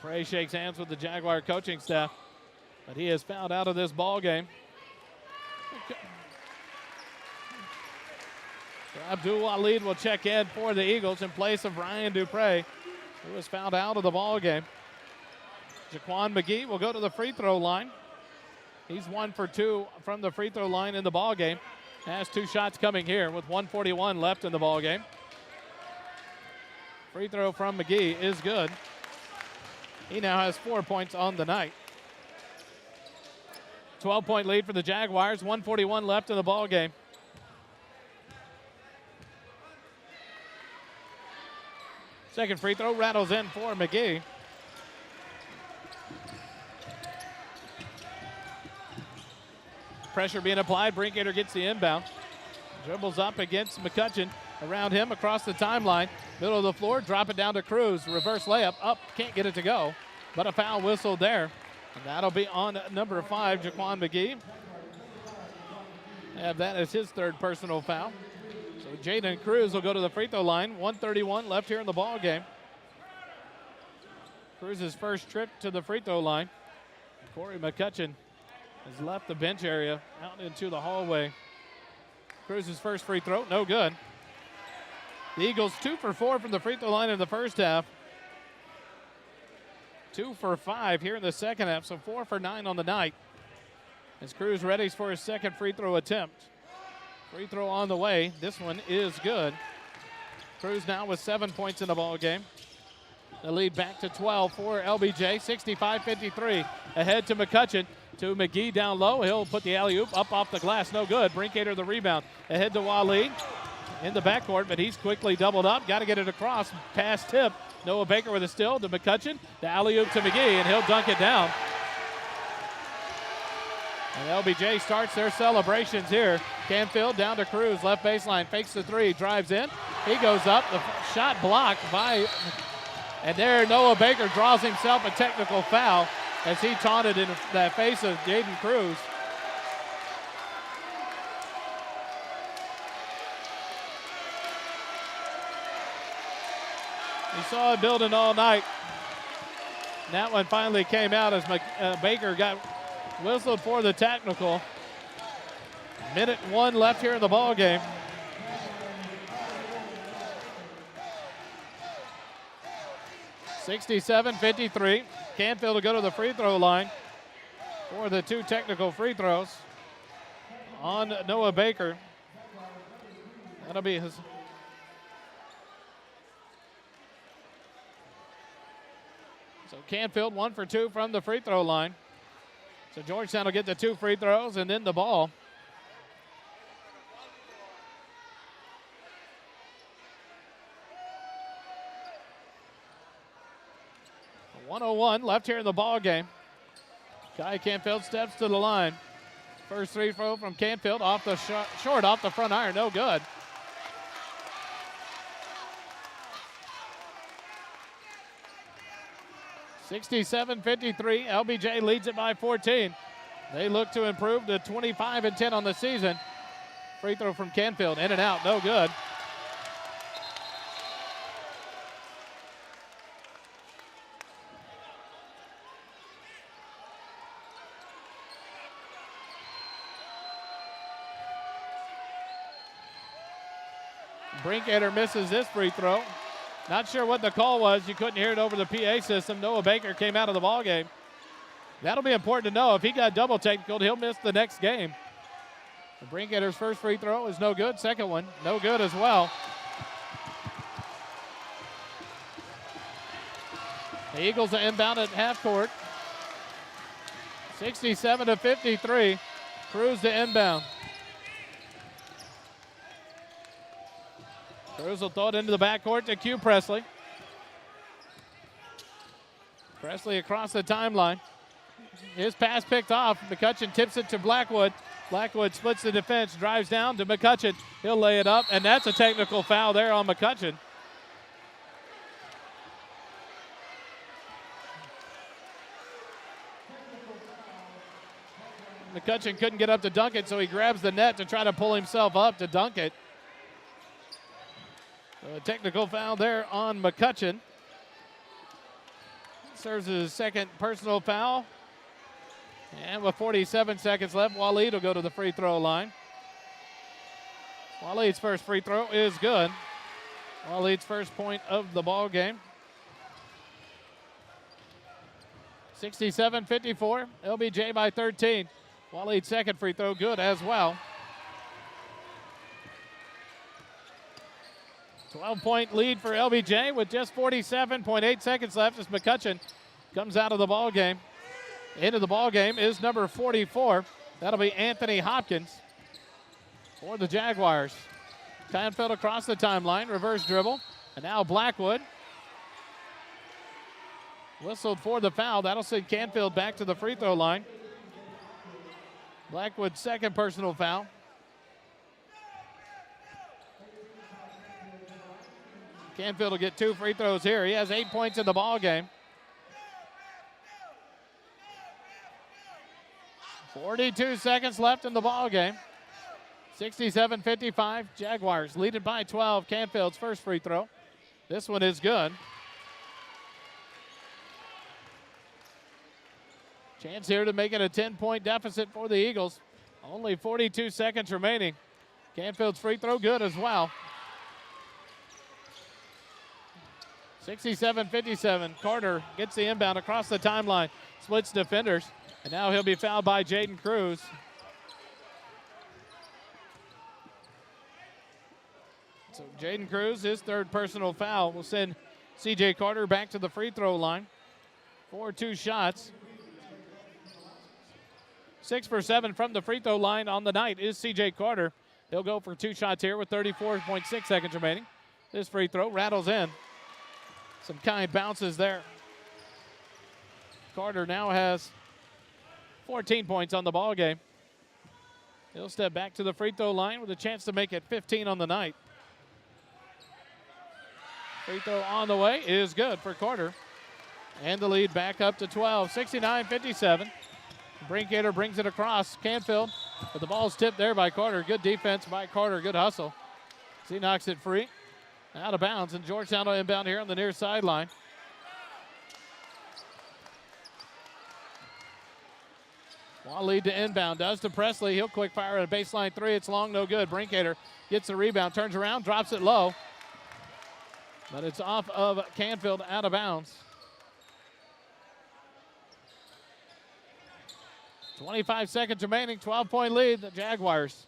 Dupre shakes hands with the Jaguar coaching staff, but he is fouled out of this ball game. Abdul Walid will check in for the Eagles in place of Ryan Dupre, who was fouled out of the ball game. Jaquan McGee will go to the free throw line. He's 1 for 2 from the free throw line in the ball game. Has 2 shots coming here with 1:41 left in the ball game. Free throw from McGee is good. He now has 4 points on the night. 12-point lead for the Jaguars, 1:41 left in the ball game. Second free throw rattles in for McGee. Pressure being applied. Brinkater gets the inbound. Dribbles up against McCutcheon. Around him across the timeline. Middle of the floor. Drop it down to Cruz. Reverse layup. Up. Can't get it to go. But a foul whistled there. And that'll be on number 5, Jaquan McGee. Have that as his 3rd personal foul. So Jaden Cruz will go to the free throw line. 1:31 left here in the ball game. Cruz's first trip to the free throw line. Corey McCutcheon has left the bench area out into the hallway. Cruz's first free throw, no good. The Eagles 2 for 4 from the free throw line in the first half. 2 for 5 here in the second half, so 4 for 9 on the night. As Cruz readies for his second free throw attempt. Free throw on the way. This one is good. Cruz now with 7 points in the ball game. The lead back to 12 for LBJ, 65-53. Ahead to McCutcheon, to McGee down low. He'll put the alley-oop up off the glass, no good. Brinkater the rebound. Ahead to Waleed in the backcourt, but he's quickly doubled up. Got to get it across, pass tip. Noah Baker with a steal to McCutcheon. The alley-oop to McGee, and he'll dunk it down. And LBJ starts their celebrations here. Canfield down to Cruz, left baseline, fakes the 3, drives in. He goes up, the shot blocked by, and there Noah Baker draws himself a technical foul as he taunted in the face of Jaden Cruz. We saw it building all night. And that one finally came out as Baker got whistled for the technical. Minute 1 left here in the ball game. (67-53). Canfield will go to the free throw line for the 2 technical free throws on Noah Baker. That'll be his. So Canfield 1 for 2 from the free throw line. So Georgetown will get the 2 free throws and then the ball. .101 left here in the ball game. Kai Canfield steps to the line. First free throw from Canfield off the short off the front iron, no good. (67-53). LBJ leads it by 14. They look to improve to 25-10 on the season. Free throw from Canfield, in and out, no good. Brinkater misses this free throw. Not sure what the call was. You couldn't hear it over the PA system. Noah Baker came out of the ball game. That'll be important to know. If he got double technical, he'll miss the next game. Brinkater's first free throw is no good. Second one, no good as well. The Eagles are inbound at half court. 67-53. Cruz to inbound. Cruz will throw it into the backcourt to Q Presley. Presley across the timeline. His pass picked off. McCutcheon tips it to Blackwood. Blackwood splits the defense, drives down to McCutcheon. He'll lay it up, and that's a technical foul there on McCutcheon. McCutcheon couldn't get up to dunk it, so he grabs the net to try to pull himself up to dunk it. So a technical foul there on McCutcheon. Serves his second personal foul. And with 47 seconds left, Waleed will go to the free throw line. Waleed's first free throw is good. Waleed's first point of the ball game. 67-54, LBJ by 13. Waleed's second free throw good as well. 12-point lead for LBJ with just 47.8 seconds left as McCutcheon comes out of the ball game. Into the ball game is number 44. That'll be Anthony Hopkins for the Jaguars. Canfield across the timeline, reverse dribble, and now Blackwood whistled for the foul. That'll send Canfield back to the free throw line. Blackwood's second personal foul. Canfield will get 2 free throws here. He has 8 points in the ball game. 42 seconds left in the ball game. 67-55. Jaguars lead it by 12. Canfield's first free throw. This one is good. Chance here to make it a 10-point deficit for the Eagles. Only 42 seconds remaining. Canfield's free throw good as well. 67-57. Carter gets the inbound across the timeline, splits defenders, and now he'll be fouled by Jaden Cruz. So Jaden Cruz, his third personal foul, will send C.J. Carter back to the free throw line for 2 shots. 6 for 7 from the free throw line on the night is C.J. Carter. He'll go for 2 shots here with 34.6 seconds remaining. This free throw rattles in. Some kind bounces there. Carter now has 14 points on the ball game. He'll step back to the free throw line with a chance to make it 15 on the night. Free throw on the way is good for Carter. And the lead back up to 12, 69-57. Brinkater brings it across Canfield, but the ball's tipped there by Carter. Good defense by Carter, good hustle. He knocks it free. Out of bounds, and Georgetown will inbound here on the near sideline. Ball lead to inbound, does to Presley. He'll quick fire at a baseline 3. It's long, no good. Brinkater gets the rebound, turns around, drops it low. But it's off of Canfield, out of bounds. 25 seconds remaining, 12-point lead. The Jaguars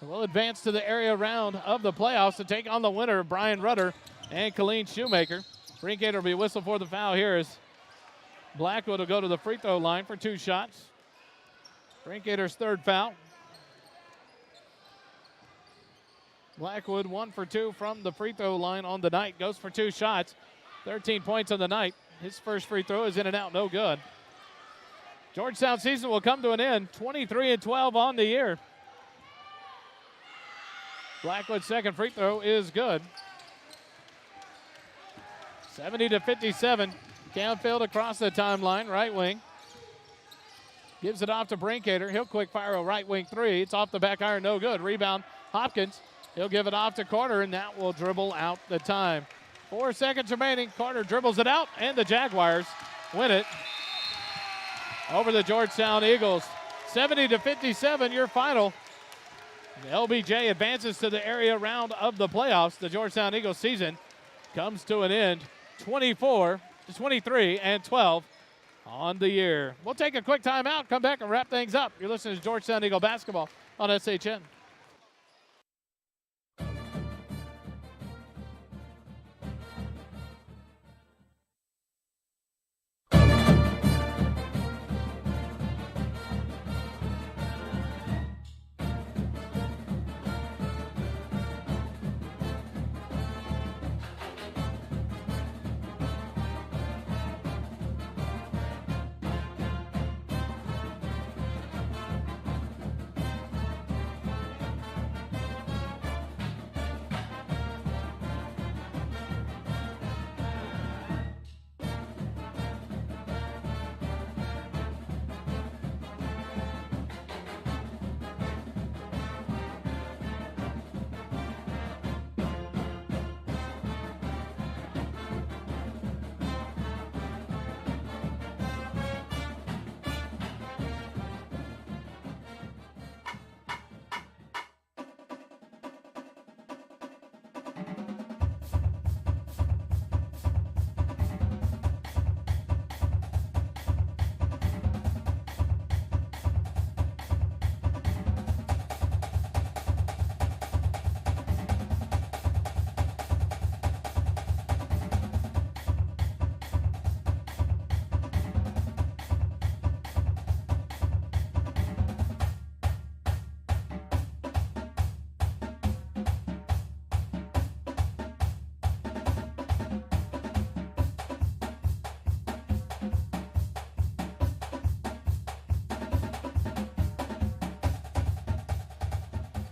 will advance to the area round of the playoffs to take on the winner, Brian Rudder and Colleen Shoemaker. Brinkater will be whistled for the foul here as Blackwood will go to the free throw line for 2 shots. Brinkater's third foul. Blackwood 1 for 2 from the free throw line on the night. Goes for 2 shots. 13 points on the night. His first free throw is in and out, no good. Georgetown season will come to an end. 23-12 on the year. Blackwood's second free throw is good. 70-57. Canfield across the timeline, right wing. Gives it off to Brinkater. He'll quick fire a right wing 3. It's off the back iron, no good. Rebound, Hopkins. He'll give it off to Carter, and that will dribble out the time. 4 seconds remaining. Carter dribbles it out, and the Jaguars win it over the Georgetown Eagles. 70-57, your final. The LBJ advances to the area round of the playoffs. The Georgetown Eagles season comes to an end, 23-12 on the year. We'll take a quick timeout, come back and wrap things up. You're listening to Georgetown Eagle basketball on SHN.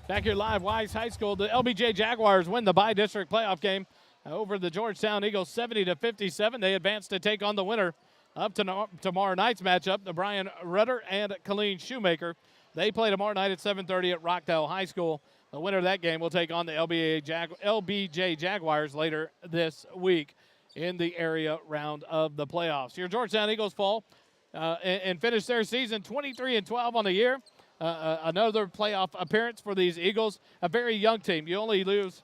Back here live, Weiss High School. The LBJ Jaguars win the bi-district playoff game over the Georgetown Eagles 70-57. They advance to take on the winner of tomorrow night's matchup, the Brian Rudder and Colleen Shoemaker. They play tomorrow night at 7:30 at Rockdale High School. The winner of that game will take on the LBJ Jaguars later this week in the area round of the playoffs. Your Georgetown Eagles fall and finish their season 23-12 on the year. Another playoff appearance for these Eagles, a very young team. You only lose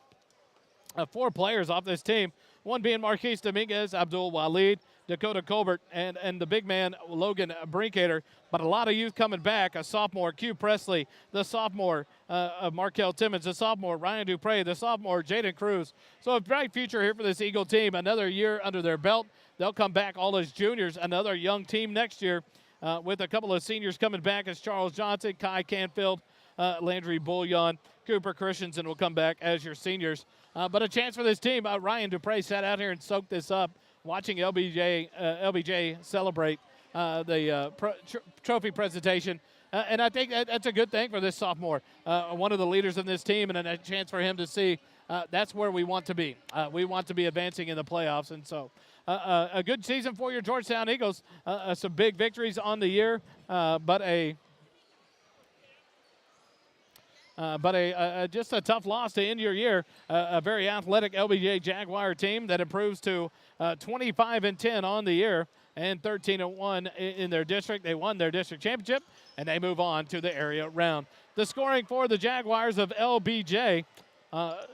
4 players off this team, one being Marquise Dominguez, Abdul Walid, Dakota Colbert, and the big man Logan Brinkater. But a lot of youth coming back, a sophomore, Q Presley, the sophomore, Markel Timmons, the sophomore, Ryan Dupre, the sophomore, Jaden Cruz. So a bright future here for this Eagle team. Another year under their belt. They'll come back all as juniors, another young team next year. With a couple of seniors coming back as Charles Johnson, Kai Canfield, Landry Bullion, Cooper Christensen will come back as your seniors. But a chance for this team. Ryan Dupre sat out here and soaked this up, watching LBJ celebrate the trophy presentation. And I think that's a good thing for this sophomore, one of the leaders in this team, and a chance for him to see that's where we want to be. We want to be advancing in the playoffs, and so a good season for your Georgetown Eagles. Some big victories on the year, but just a tough loss to end your year. A very athletic LBJ Jaguar team that improves to 25-10 on the year and 13-1 in their district. They won their district championship, and they move on to the area round. The scoring for the Jaguars of LBJ.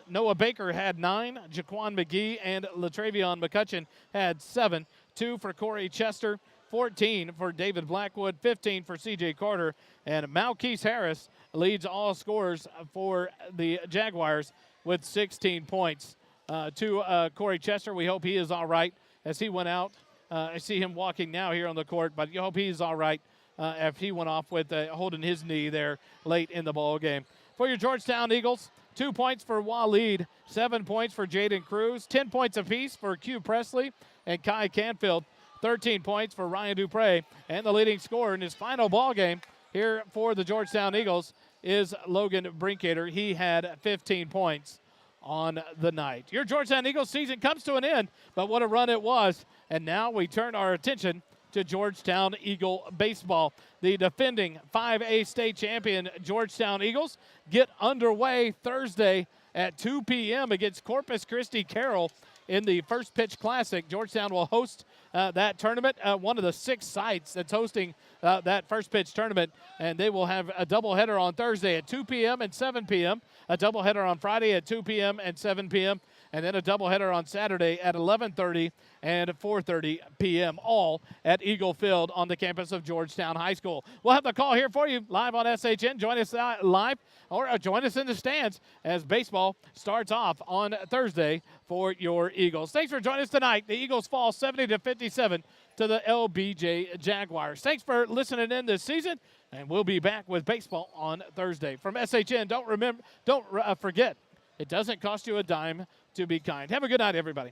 Noah Baker had 9. Jaquan McGee and Latravion McCutcheon had 7. 2 for Corey Chester, 14 for David Blackwood, 15 for C.J. Carter, and Malkeith Harris leads all scorers for the Jaguars with 16 points. To Corey Chester, we hope he is all right as he went out. I see him walking now here on the court, but you hope he's all right if he went off with holding his knee there late in the ball game. For your Georgetown Eagles, 2 points for Walid, 7 points for Jaden Cruz, 10 points apiece for Q Presley and Kai Canfield, 13 points for Ryan Dupre, and the leading scorer in his final ball game here for the Georgetown Eagles is Logan Brinkater. He had 15 points on the night. Your Georgetown Eagles season comes to an end, but what a run it was. And now we turn our attention to Georgetown Eagle baseball. The defending 5A state champion Georgetown Eagles get underway Thursday at 2 p.m. against Corpus Christi Carroll in the First Pitch Classic. Georgetown will host that tournament, one of the 6 sites that's hosting that First Pitch tournament, and they will have a doubleheader on Thursday at 2 p.m. and 7 p.m., a doubleheader on Friday at 2 p.m. and 7 p.m., and then a doubleheader on Saturday at 11:30 and 4:30 p.m., all at Eagle Field on the campus of Georgetown High School. We'll have the call here for you live on SHN. Join us live or join us in the stands as baseball starts off on Thursday for your Eagles. Thanks for joining us tonight. The Eagles fall 70-57 to the LBJ Jaguars. Thanks for listening in this season, and we'll be back with baseball on Thursday. From SHN, don't forget, it doesn't cost you a dime to be kind. Have a good night, everybody.